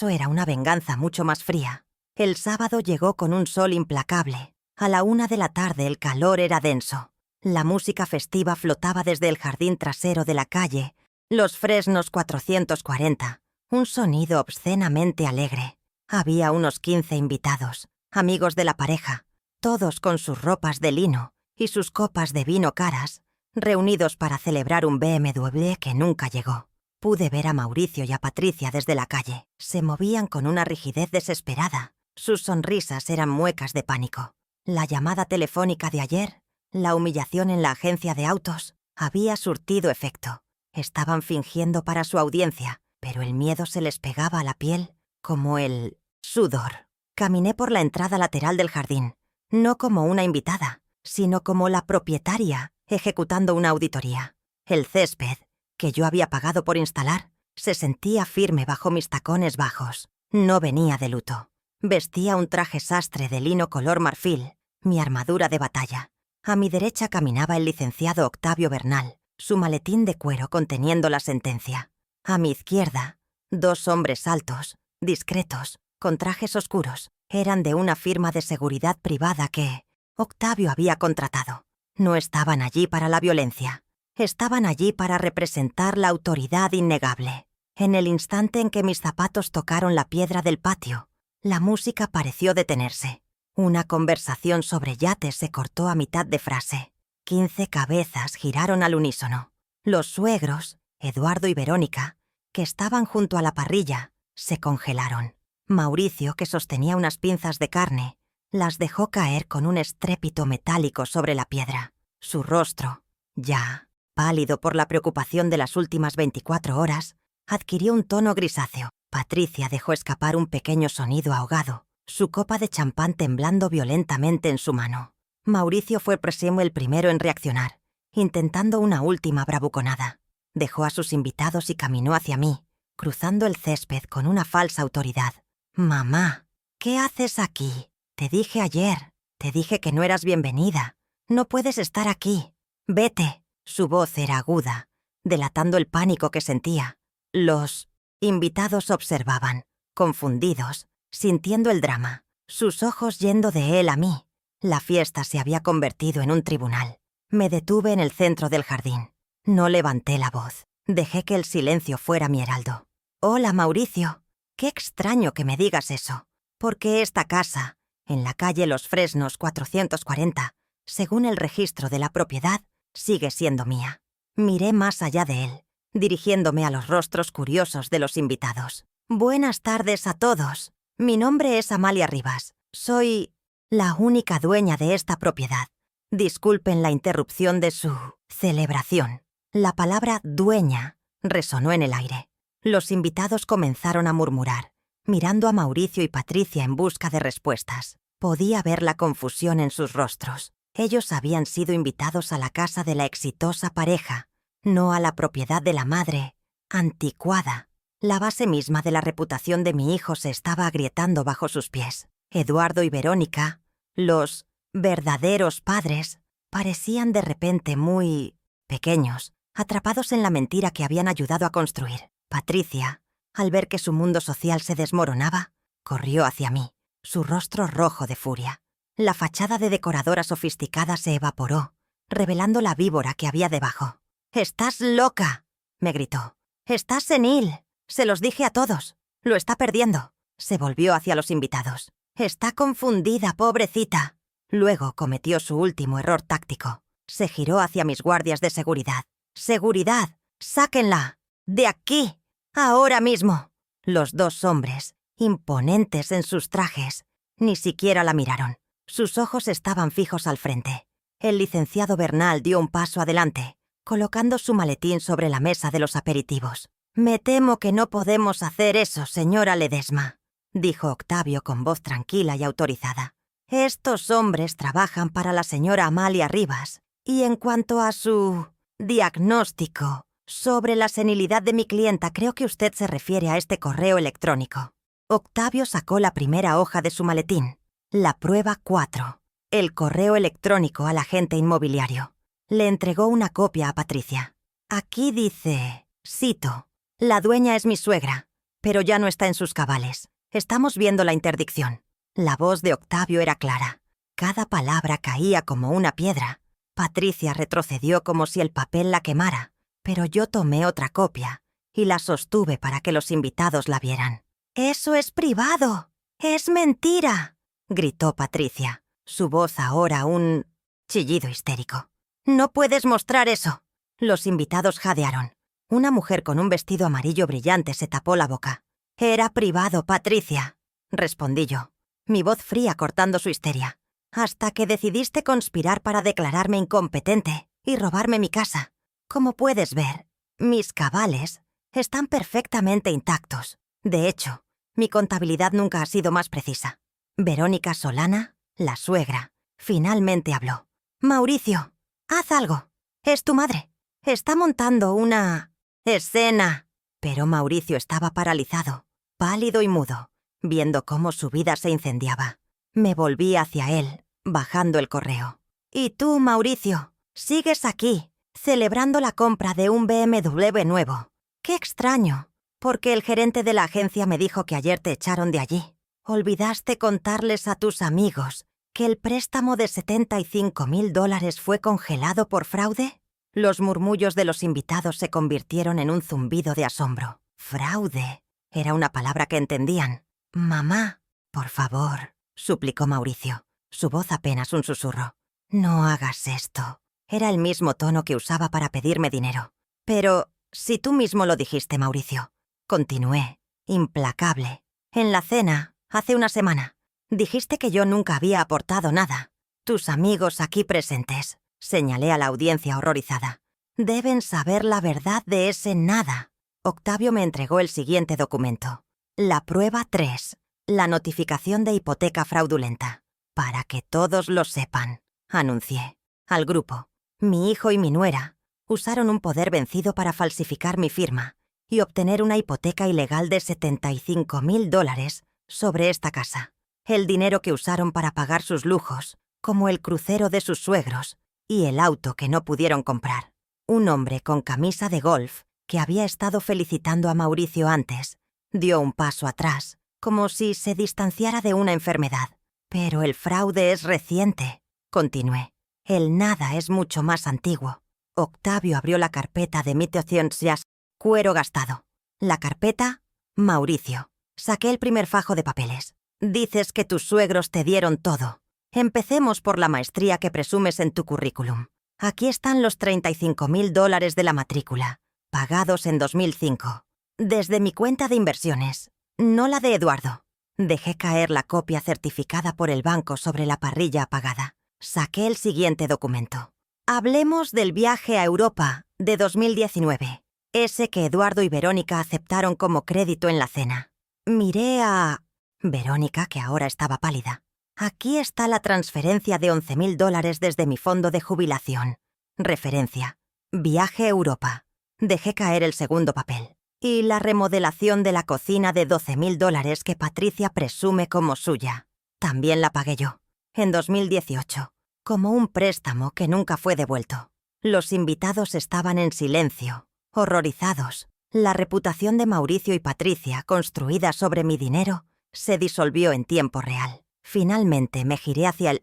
era una venganza mucho más fría. El sábado llegó con un sol implacable. A la 1 de la tarde el calor era denso. La música festiva flotaba desde el jardín trasero de la calle, Los Fresnos 440, un sonido obscenamente alegre. Había unos 15 invitados, amigos de la pareja, todos con sus ropas de lino y sus copas de vino caras, reunidos para celebrar un BMW que nunca llegó. Pude ver a Mauricio y a Patricia desde la calle. Se movían con una rigidez desesperada. Sus sonrisas eran muecas de pánico. La llamada telefónica de ayer, la humillación en la agencia de autos, había surtido efecto. Estaban fingiendo para su audiencia, pero el miedo se les pegaba a la piel como el sudor. Caminé por la entrada lateral del jardín, no como una invitada, sino como la propietaria ejecutando una auditoría. El césped, que yo había pagado por instalar, se sentía firme bajo mis tacones bajos. No venía de luto. Vestía un traje sastre de lino color marfil, mi armadura de batalla. A mi derecha caminaba el licenciado Octavio Bernal, su maletín de cuero conteniendo la sentencia. A mi izquierda, 2 hombres altos, discretos, con trajes oscuros. Eran de una firma de seguridad privada que Octavio había contratado. No estaban allí para la violencia. Estaban allí para representar la autoridad innegable. En el instante en que mis zapatos tocaron la piedra del patio, la música pareció detenerse. Una conversación sobre yates se cortó a mitad de frase. 15 cabezas giraron al unísono. Los suegros, Eduardo y Verónica, que estaban junto a la parrilla, se congelaron. Mauricio, que sostenía unas pinzas de carne, las dejó caer con un estrépito metálico sobre la piedra. Su rostro, ya pálido por la preocupación de las últimas 24 horas, adquirió un tono grisáceo. Patricia dejó escapar un pequeño sonido ahogado, su copa de champán temblando violentamente en su mano. Mauricio fue el primero en reaccionar, intentando una última bravuconada. Dejó a sus invitados y caminó hacia mí, cruzando el césped con una falsa autoridad. «Mamá, ¿qué haces aquí? Te dije ayer, te dije que no eras bienvenida. No puedes estar aquí. Vete». Su voz era aguda, delatando el pánico que sentía. Los invitados observaban, confundidos, sintiendo el drama, sus ojos yendo de él a mí. La fiesta se había convertido en un tribunal. Me detuve en el centro del jardín. No levanté la voz. Dejé que el silencio fuera mi heraldo. «Hola, Mauricio. Qué extraño que me digas eso. Porque esta casa, en la calle Los Fresnos 440, según el registro de la propiedad, sigue siendo mía». Miré más allá de él, dirigiéndome a los rostros curiosos de los invitados. «Buenas tardes a todos. Mi nombre es Amalia Rivas. Soy la única dueña de esta propiedad. Disculpen la interrupción de su celebración». La palabra dueña resonó en el aire. Los invitados comenzaron a murmurar, mirando a Mauricio y Patricia en busca de respuestas. Podía ver la confusión en sus rostros. Ellos habían sido invitados a la casa de la exitosa pareja, no a la propiedad de la madre, anticuada. La base misma de la reputación de mi hijo se estaba agrietando bajo sus pies. Eduardo y Verónica, los verdaderos padres, parecían de repente muy pequeños, atrapados en la mentira que habían ayudado a construir. Patricia, al ver que su mundo social se desmoronaba, corrió hacia mí, su rostro rojo de furia. La fachada de decoradora sofisticada se evaporó, revelando la víbora que había debajo. «¡Estás loca!», me gritó. «¡Estás senil! Se los dije a todos. Lo está perdiendo». Se volvió hacia los invitados. «Está confundida, pobrecita». Luego cometió su último error táctico. Se giró hacia mis guardias de seguridad. «¡Seguridad! ¡Sáquenla! ¡De aquí! Ahora mismo. Los dos hombres, imponentes en sus trajes, ni siquiera la miraron. Sus ojos estaban fijos al frente. El licenciado Bernal dio un paso adelante, colocando su maletín sobre la mesa de los aperitivos. «Me temo que no podemos hacer eso, señora Ledesma», dijo Octavio con voz tranquila y autorizada. «Estos hombres trabajan para la señora Amalia Rivas, y en cuanto a su diagnóstico sobre la senilidad de mi clienta, creo que usted se refiere a este correo electrónico». Octavio sacó la primera hoja de su maletín. La prueba 4. El correo electrónico al agente inmobiliario. Le entregó una copia a Patricia. Aquí dice, cito, «La dueña es mi suegra, pero ya no está en sus cabales. Estamos viendo la interdicción». La voz de Octavio era clara. Cada palabra caía como una piedra. Patricia retrocedió como si el papel la quemara, pero yo tomé otra copia y la sostuve para que los invitados la vieran. «¡Eso es privado! ¡Es mentira!», gritó Patricia, su voz ahora un chillido histérico. «No puedes mostrar eso». Los invitados jadearon. Una mujer con un vestido amarillo brillante se tapó la boca. «Era privado, Patricia», respondí yo, mi voz fría cortando su histeria. «Hasta que decidiste conspirar para declararme incompetente y robarme mi casa. Como puedes ver, mis cabales están perfectamente intactos. De hecho, mi contabilidad nunca ha sido más precisa». Verónica Solana, la suegra, finalmente habló. «Mauricio, haz algo. Es tu madre. Está montando una escena». Pero Mauricio estaba paralizado, pálido y mudo, viendo cómo su vida se incendiaba. Me volví hacia él, bajando el correo. «Y tú, Mauricio, sigues aquí, celebrando la compra de un BMW nuevo. Qué extraño, porque el gerente de la agencia me dijo que ayer te echaron de allí. ¿Olvidaste contarles a tus amigos que el préstamo de $75,000 fue congelado por fraude?» Los murmullos de los invitados se convirtieron en un zumbido de asombro. «Fraude» era una palabra que entendían. «Mamá, por favor», suplicó Mauricio, su voz apenas un susurro. «No hagas esto». Era el mismo tono que usaba para pedirme dinero. «Pero si tú mismo lo dijiste, Mauricio», continué, implacable. «En la cena, hace una semana, dijiste que yo nunca había aportado nada. Tus amigos aquí presentes», señalé a la audiencia horrorizada, «deben saber la verdad de ese nada». Octavio me entregó el siguiente documento. La prueba 3. La notificación de hipoteca fraudulenta. «Para que todos lo sepan», anuncié. Al grupo, mi hijo y mi nuera usaron un poder vencido para falsificar mi firma y obtener una hipoteca ilegal de $75,000 sobre esta casa. El dinero que usaron para pagar sus lujos, como el crucero de sus suegros y el auto que no pudieron comprar. Un hombre con camisa de golf, que había estado felicitando a Mauricio antes, dio un paso atrás, como si se distanciara de una enfermedad. «Pero el fraude es reciente», continué. «El nada es mucho más antiguo». Octavio abrió la carpeta de mitocencias, cuero gastado. La carpeta, Mauricio. Saqué el primer fajo de papeles. «Dices que tus suegros te dieron todo. Empecemos por la maestría que presumes en tu currículum. Aquí están los $35,000 de la matrícula, pagados en 2005. Desde mi cuenta de inversiones, no la de Eduardo». Dejé caer la copia certificada por el banco sobre la parrilla apagada. Saqué el siguiente documento. «Hablemos del viaje a Europa de 2019, ese que Eduardo y Verónica aceptaron como crédito en la cena». Miré a Verónica, que ahora estaba pálida. «Aquí está la transferencia de $11,000 desde mi fondo de jubilación. Referencia: viaje a Europa». Dejé caer el segundo papel. «Y la remodelación de la cocina de $12,000 que Patricia presume como suya. También la pagué yo, en 2018, como un préstamo que nunca fue devuelto». Los invitados estaban en silencio, horrorizados. La reputación de Mauricio y Patricia, construida sobre mi dinero, se disolvió en tiempo real. Finalmente me giré hacia el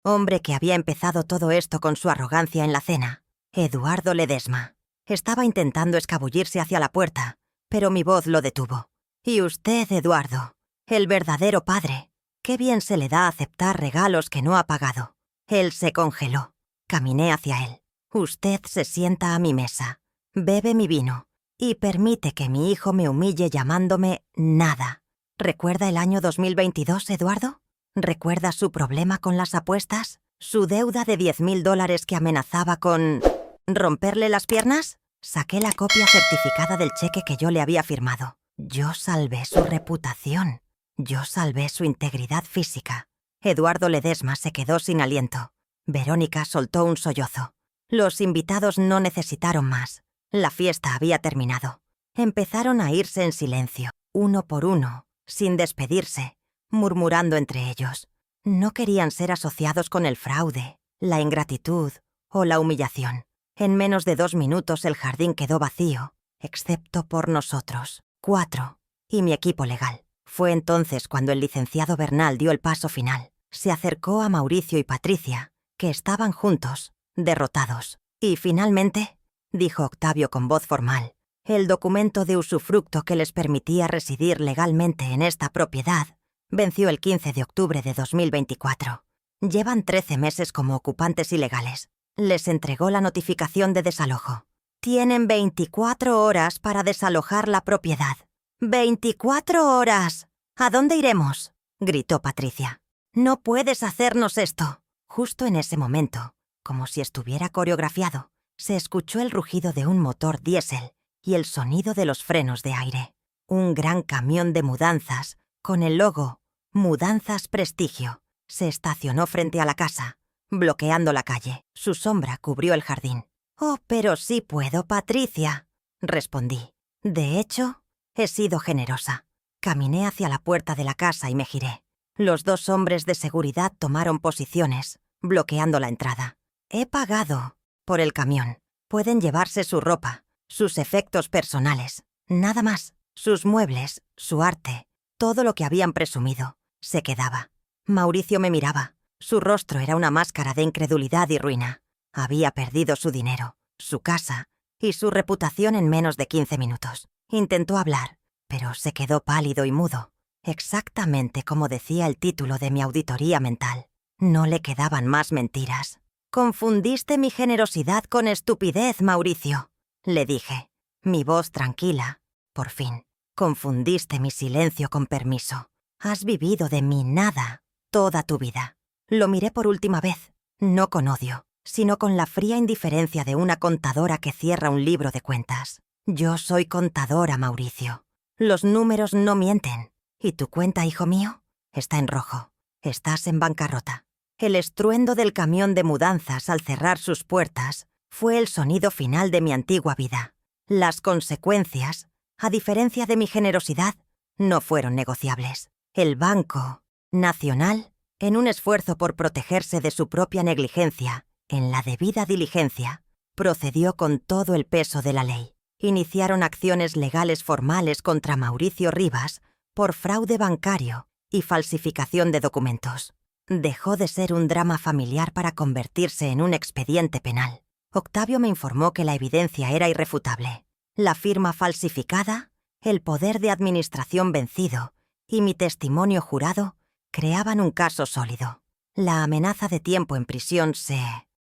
hombre que había empezado todo esto con su arrogancia en la cena, Eduardo Ledesma. Estaba intentando escabullirse hacia la puerta, pero mi voz lo detuvo. «Y usted, Eduardo, el verdadero padre, qué bien se le da aceptar regalos que no ha pagado». Él se congeló. Caminé hacia él. «Usted se sienta a mi mesa, bebe mi vino Y permite que mi hijo me humille llamándome nada. ¿Recuerda el año 2022, Eduardo? ¿Recuerda su problema con las apuestas? ¿Su deuda de $10,000 que amenazaba con romperle las piernas? Saqué la copia certificada del cheque que yo le había firmado. Yo salvé su reputación. Yo salvé su integridad física. Eduardo Ledesma se quedó sin aliento. Verónica soltó un sollozo. Los invitados no necesitaron más. La fiesta había terminado. Empezaron a irse en silencio, uno por uno, sin despedirse, murmurando entre ellos. No querían ser asociados con el fraude, la ingratitud o la humillación. En menos de 2 minutos el jardín quedó vacío, excepto por nosotros, 4, y mi equipo legal. Fue entonces cuando el licenciado Bernal dio el paso final. Se acercó a Mauricio y Patricia, que estaban juntos, derrotados. Y finalmente, dijo Octavio con voz formal, el documento de usufructo que les permitía residir legalmente en esta propiedad venció el 15 de octubre de 2024. Llevan 13 meses como ocupantes ilegales. Les entregó la notificación de desalojo. Tienen 24 horas para desalojar la propiedad. ¡24 horas! ¿A dónde iremos?, gritó Patricia. No puedes hacernos esto. Justo en ese momento, como si estuviera coreografiado, se escuchó el rugido de un motor diésel y el sonido de los frenos de aire. Un gran camión de mudanzas, con el logo Mudanzas Prestigio, se estacionó frente a la casa, bloqueando la calle. Su sombra cubrió el jardín. «Oh, pero sí puedo, Patricia», respondí. De hecho, he sido generosa. Caminé hacia la puerta de la casa y me giré. Los 2 hombres de seguridad tomaron posiciones, bloqueando la entrada. «He pagado por el camión. Pueden llevarse su ropa, sus efectos personales, nada más. Sus muebles, su arte, todo lo que habían presumido, se quedaba». Mauricio me miraba. Su rostro era una máscara de incredulidad y ruina. Había perdido su dinero, su casa y su reputación en menos de 15 minutos. Intentó hablar, pero se quedó pálido y mudo, exactamente como decía el título de mi auditoría mental. No le quedaban más mentiras. «Confundiste mi generosidad con estupidez, Mauricio», le dije, mi voz tranquila. Por fin, confundiste mi silencio con permiso. Has vivido de mi nada toda tu vida. Lo miré por última vez, no con odio, sino con la fría indiferencia de una contadora que cierra un libro de cuentas. Yo soy contadora, Mauricio. Los números no mienten. ¿Y tu cuenta, hijo mío? Está en rojo. Estás en bancarrota. El estruendo del camión de mudanzas al cerrar sus puertas fue el sonido final de mi antigua vida. Las consecuencias, a diferencia de mi generosidad, no fueron negociables. El Banco Nacional, en un esfuerzo por protegerse de su propia negligencia, en la debida diligencia, procedió con todo el peso de la ley. Iniciaron acciones legales formales contra Mauricio Rivas por fraude bancario y falsificación de documentos. Dejó de ser un drama familiar para convertirse en un expediente penal. Octavio me informó que la evidencia era irrefutable. La firma falsificada, el poder de administración vencido y mi testimonio jurado creaban un caso sólido. La amenaza de tiempo en prisión se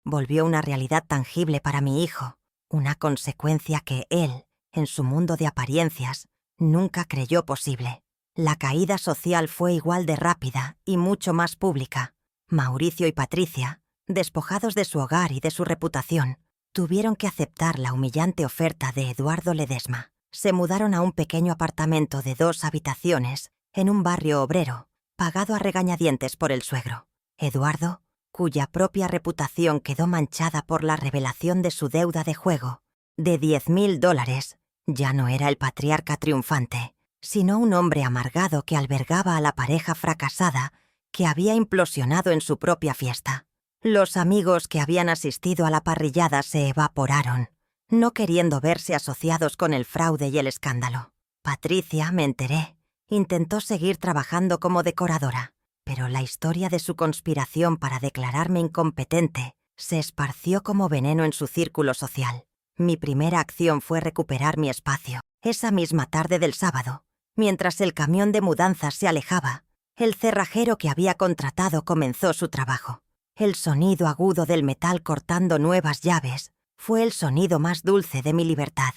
volvió una realidad tangible para mi hijo, una consecuencia que él, en su mundo de apariencias, nunca creyó posible. La caída social fue igual de rápida y mucho más pública. Mauricio y Patricia, despojados de su hogar y de su reputación, tuvieron que aceptar la humillante oferta de Eduardo Ledesma. Se mudaron a un pequeño apartamento de 2 habitaciones en un barrio obrero, pagado a regañadientes por el suegro. Eduardo, cuya propia reputación quedó manchada por la revelación de su deuda de juego, de $10,000, ya no era el patriarca triunfante, sino un hombre amargado que albergaba a la pareja fracasada que había implosionado en su propia fiesta. Los amigos que habían asistido a la parrillada se evaporaron, no queriendo verse asociados con el fraude y el escándalo. Patricia, me enteré, intentó seguir trabajando como decoradora, pero la historia de su conspiración para declararme incompetente se esparció como veneno en su círculo social. Mi primera acción fue recuperar mi espacio. Esa misma tarde del sábado, mientras el camión de mudanzas se alejaba, el cerrajero que había contratado comenzó su trabajo. El sonido agudo del metal cortando nuevas llaves fue el sonido más dulce de mi libertad.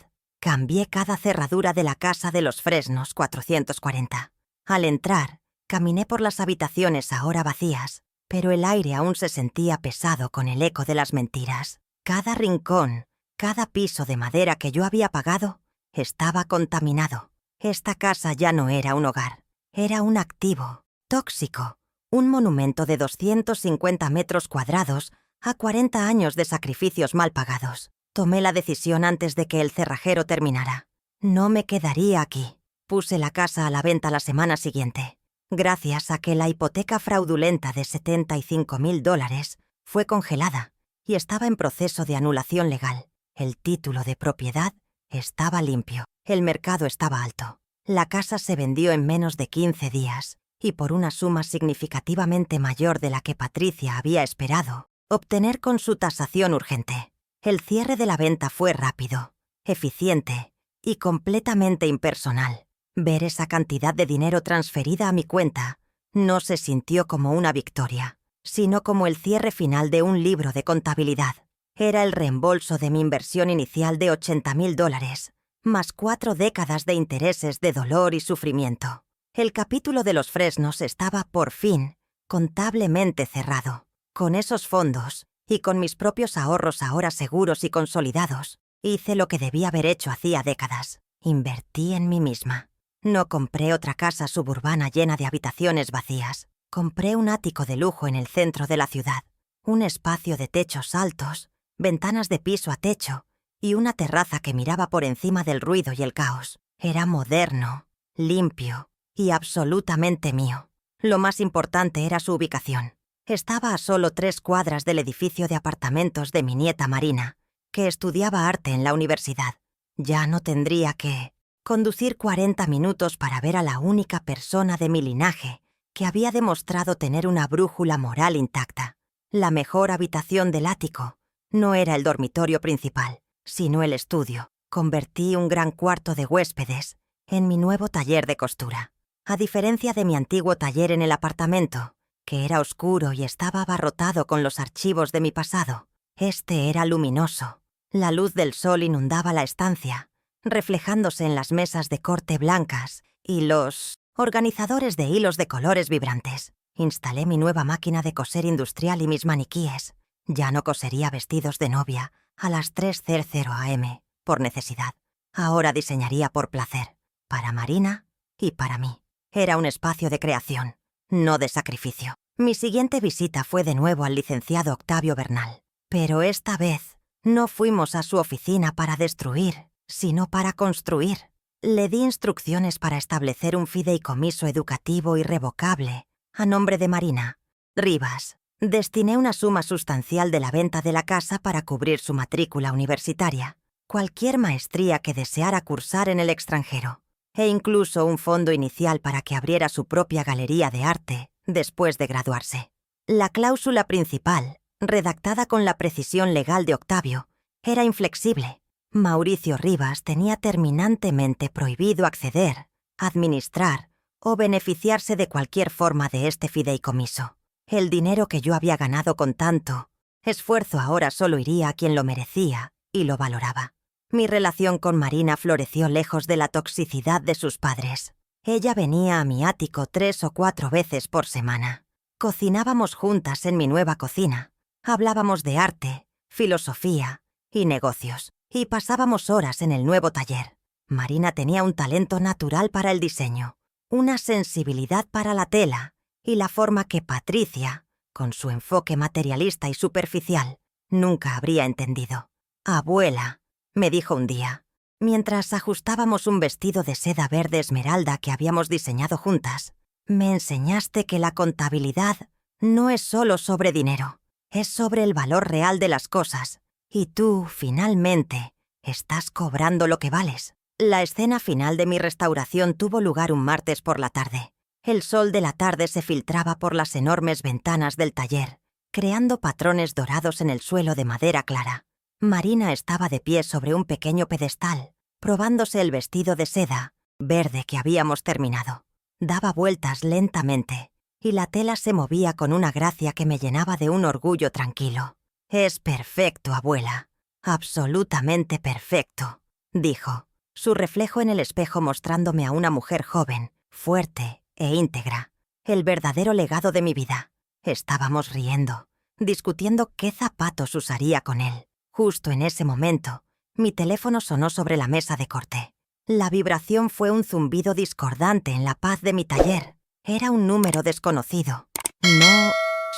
Cambié cada cerradura de la casa de los Fresnos 440. Al entrar, caminé por las habitaciones ahora vacías, pero el aire aún se sentía pesado con el eco de las mentiras. Cada rincón, cada piso de madera que yo había pagado, estaba contaminado. Esta casa ya no era un hogar, era un activo, tóxico, un monumento de 250 metros cuadrados a 40 años de sacrificios mal pagados. Tomé la decisión antes de que el cerrajero terminara. No me quedaría aquí. Puse la casa a la venta la semana siguiente, gracias a que la hipoteca fraudulenta de $75,000 fue congelada y estaba en proceso de anulación legal. El título de propiedad estaba limpio. El mercado estaba alto. La casa se vendió en menos de 15 días y por una suma significativamente mayor de la que Patricia había esperado obtener con su tasación urgente. El cierre de la venta fue rápido, eficiente y completamente impersonal. Ver esa cantidad de dinero transferida a mi cuenta no se sintió como una victoria, sino como el cierre final de un libro de contabilidad. Era el reembolso de mi inversión inicial de $80,000, más 4 décadas de intereses de dolor y sufrimiento. El capítulo de los Fresnos estaba, por fin, contablemente cerrado. Con esos fondos, y con mis propios ahorros ahora seguros y consolidados, hice lo que debía haber hecho hacía décadas. Invertí en mí misma. No compré otra casa suburbana llena de habitaciones vacías. Compré un ático de lujo en el centro de la ciudad, un espacio de techos altos, ventanas de piso a techo y una terraza que miraba por encima del ruido y el caos. Era moderno, limpio y absolutamente mío. Lo más importante era su ubicación. Estaba a solo 3 cuadras del edificio de apartamentos de mi nieta Marina, que estudiaba arte en la universidad. Ya no tendría que conducir 40 minutos para ver a la única persona de mi linaje que había demostrado tener una brújula moral intacta. La mejor habitación del ático no era el dormitorio principal, sino el estudio. Convertí un gran cuarto de huéspedes en mi nuevo taller de costura. A diferencia de mi antiguo taller en el apartamento, que era oscuro y estaba abarrotado con los archivos de mi pasado, este era luminoso. La luz del sol inundaba la estancia, reflejándose en las mesas de corte blancas y los organizadores de hilos de colores vibrantes. Instalé mi nueva máquina de coser industrial y mis maniquíes. Ya no cosería vestidos de novia a las 3:00 am, por necesidad. Ahora diseñaría por placer, para Marina y para mí. Era un espacio de creación, no de sacrificio. Mi siguiente visita fue de nuevo al licenciado Octavio Bernal, pero esta vez no fuimos a su oficina para destruir, sino para construir. Le di instrucciones para establecer un fideicomiso educativo irrevocable a nombre de Marina Rivas. Destiné una suma sustancial de la venta de la casa para cubrir su matrícula universitaria, cualquier maestría que deseara cursar en el extranjero, e incluso un fondo inicial para que abriera su propia galería de arte después de graduarse. La cláusula principal, redactada con la precisión legal de Octavio, era inflexible. Mauricio Rivas tenía terminantemente prohibido acceder, administrar o beneficiarse de cualquier forma de este fideicomiso. El dinero que yo había ganado con tanto esfuerzo ahora solo iría a quien lo merecía y lo valoraba. Mi relación con Marina floreció lejos de la toxicidad de sus padres. Ella venía a mi ático 3 o 4 veces por semana. Cocinábamos juntas en mi nueva cocina. Hablábamos de arte, filosofía y negocios, y pasábamos horas en el nuevo taller. Marina tenía un talento natural para el diseño, una sensibilidad para la tela y la forma que Patricia, con su enfoque materialista y superficial, nunca habría entendido. «Abuela», me dijo un día, mientras ajustábamos un vestido de seda verde esmeralda que habíamos diseñado juntas, «me enseñaste que la contabilidad no es solo sobre dinero, es sobre el valor real de las cosas, y tú, finalmente, estás cobrando lo que vales». La escena final de mi restauración tuvo lugar un martes por la tarde. El sol de la tarde se filtraba por las enormes ventanas del taller, creando patrones dorados en el suelo de madera clara. Marina estaba de pie sobre un pequeño pedestal, probándose el vestido de seda verde que habíamos terminado. Daba vueltas lentamente, y la tela se movía con una gracia que me llenaba de un orgullo tranquilo. «Es perfecto, abuela. Absolutamente perfecto», dijo. su reflejo en el espejo mostrándome a una mujer joven, fuerte e íntegra. El verdadero legado de mi vida. Estábamos riendo, discutiendo qué zapatos usaría con él. Justo en ese momento, mi teléfono sonó sobre la mesa de corte. La vibración fue un zumbido discordante en la paz de mi taller. Era un número desconocido. No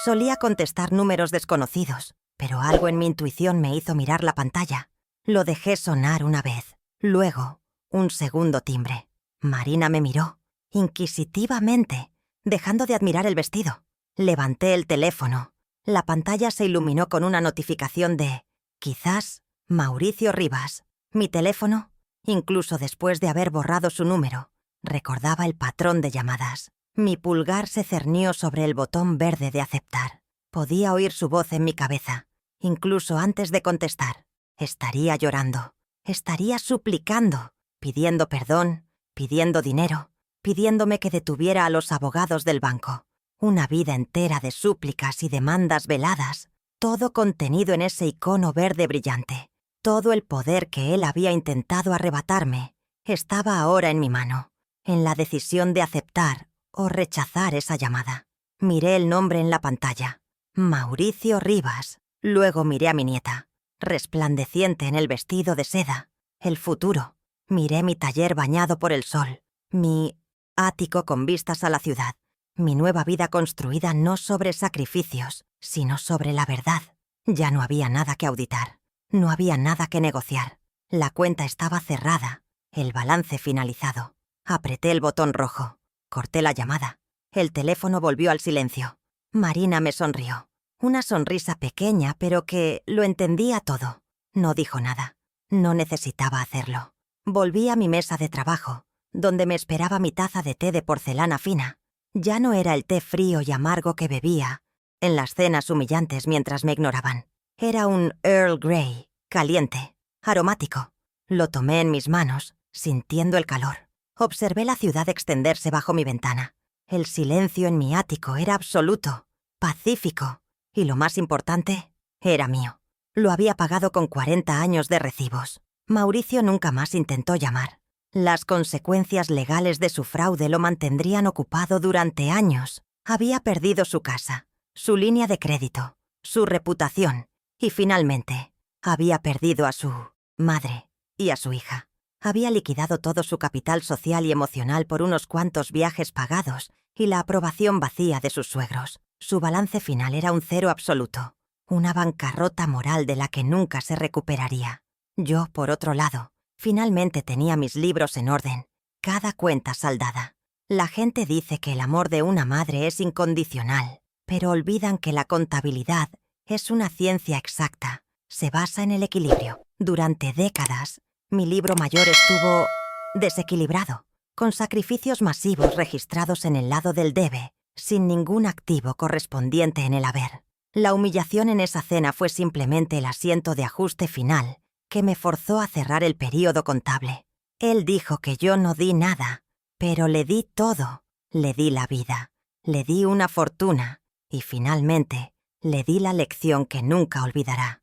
solía contestar números desconocidos, pero algo en mi intuición me hizo mirar la pantalla. Lo dejé sonar una vez. Luego, un segundo timbre. Marina me miró, inquisitivamente, dejando de admirar el vestido. Levanté el teléfono. La pantalla se iluminó con una notificación de, quizás, Mauricio Rivas. Mi teléfono, incluso después de haber borrado su número, recordaba el patrón de llamadas. Mi pulgar se cernió sobre el botón verde de aceptar. Podía oír su voz en mi cabeza, incluso antes de contestar. Estaría llorando, estaría suplicando, pidiendo perdón, pidiendo dinero, pidiéndome que detuviera a los abogados del banco. Una vida entera de súplicas y demandas veladas, todo contenido en ese icono verde brillante. Todo el poder que él había intentado arrebatarme estaba ahora en mi mano, en la decisión de aceptar o rechazar esa llamada. Miré el nombre en la pantalla, Mauricio Rivas. Luego miré a mi nieta, resplandeciente en el vestido de seda, el futuro. Miré mi taller bañado por el sol, mi ático con vistas a la ciudad, mi nueva vida construida no sobre sacrificios, sino sobre la verdad. Ya no había nada que auditar, no había nada que negociar. La cuenta estaba cerrada, el balance finalizado. Apreté el botón rojo, corté la llamada. El teléfono volvió al silencio. Marina me sonrió. Una sonrisa pequeña, pero que lo entendía todo. No dijo nada. No necesitaba hacerlo. Volví a mi mesa de trabajo, donde me esperaba mi taza de té de porcelana fina. Ya no era el té frío y amargo que bebía en las cenas humillantes mientras me ignoraban. Era un Earl Grey, caliente, aromático. Lo tomé en mis manos, sintiendo el calor. Observé la ciudad extenderse bajo mi ventana. El silencio en mi ático era absoluto, pacífico, y lo más importante, era mío. Lo había pagado con 40 años de recibos. Mauricio nunca más intentó llamar. Las consecuencias legales de su fraude lo mantendrían ocupado durante años. Había perdido su casa, su línea de crédito, su reputación, y finalmente, había perdido a su madre y a su hija. Había liquidado todo su capital social y emocional por unos cuantos viajes pagados y la aprobación vacía de sus suegros. Su balance final era un cero absoluto, una bancarrota moral de la que nunca se recuperaría. Yo, por otro lado, finalmente tenía mis libros en orden, cada cuenta saldada. La gente dice que el amor de una madre es incondicional, pero olvidan que la contabilidad es una ciencia exacta. Se basa en el equilibrio. Durante décadas, mi libro mayor estuvo desequilibrado, con sacrificios masivos registrados en el lado del debe, sin ningún activo correspondiente en el haber. La humillación en esa cena fue simplemente el asiento de ajuste final que me forzó a cerrar el período contable. Él dijo que yo no di nada, pero le di todo. Le di la vida, le di una fortuna y finalmente le di la lección que nunca olvidará.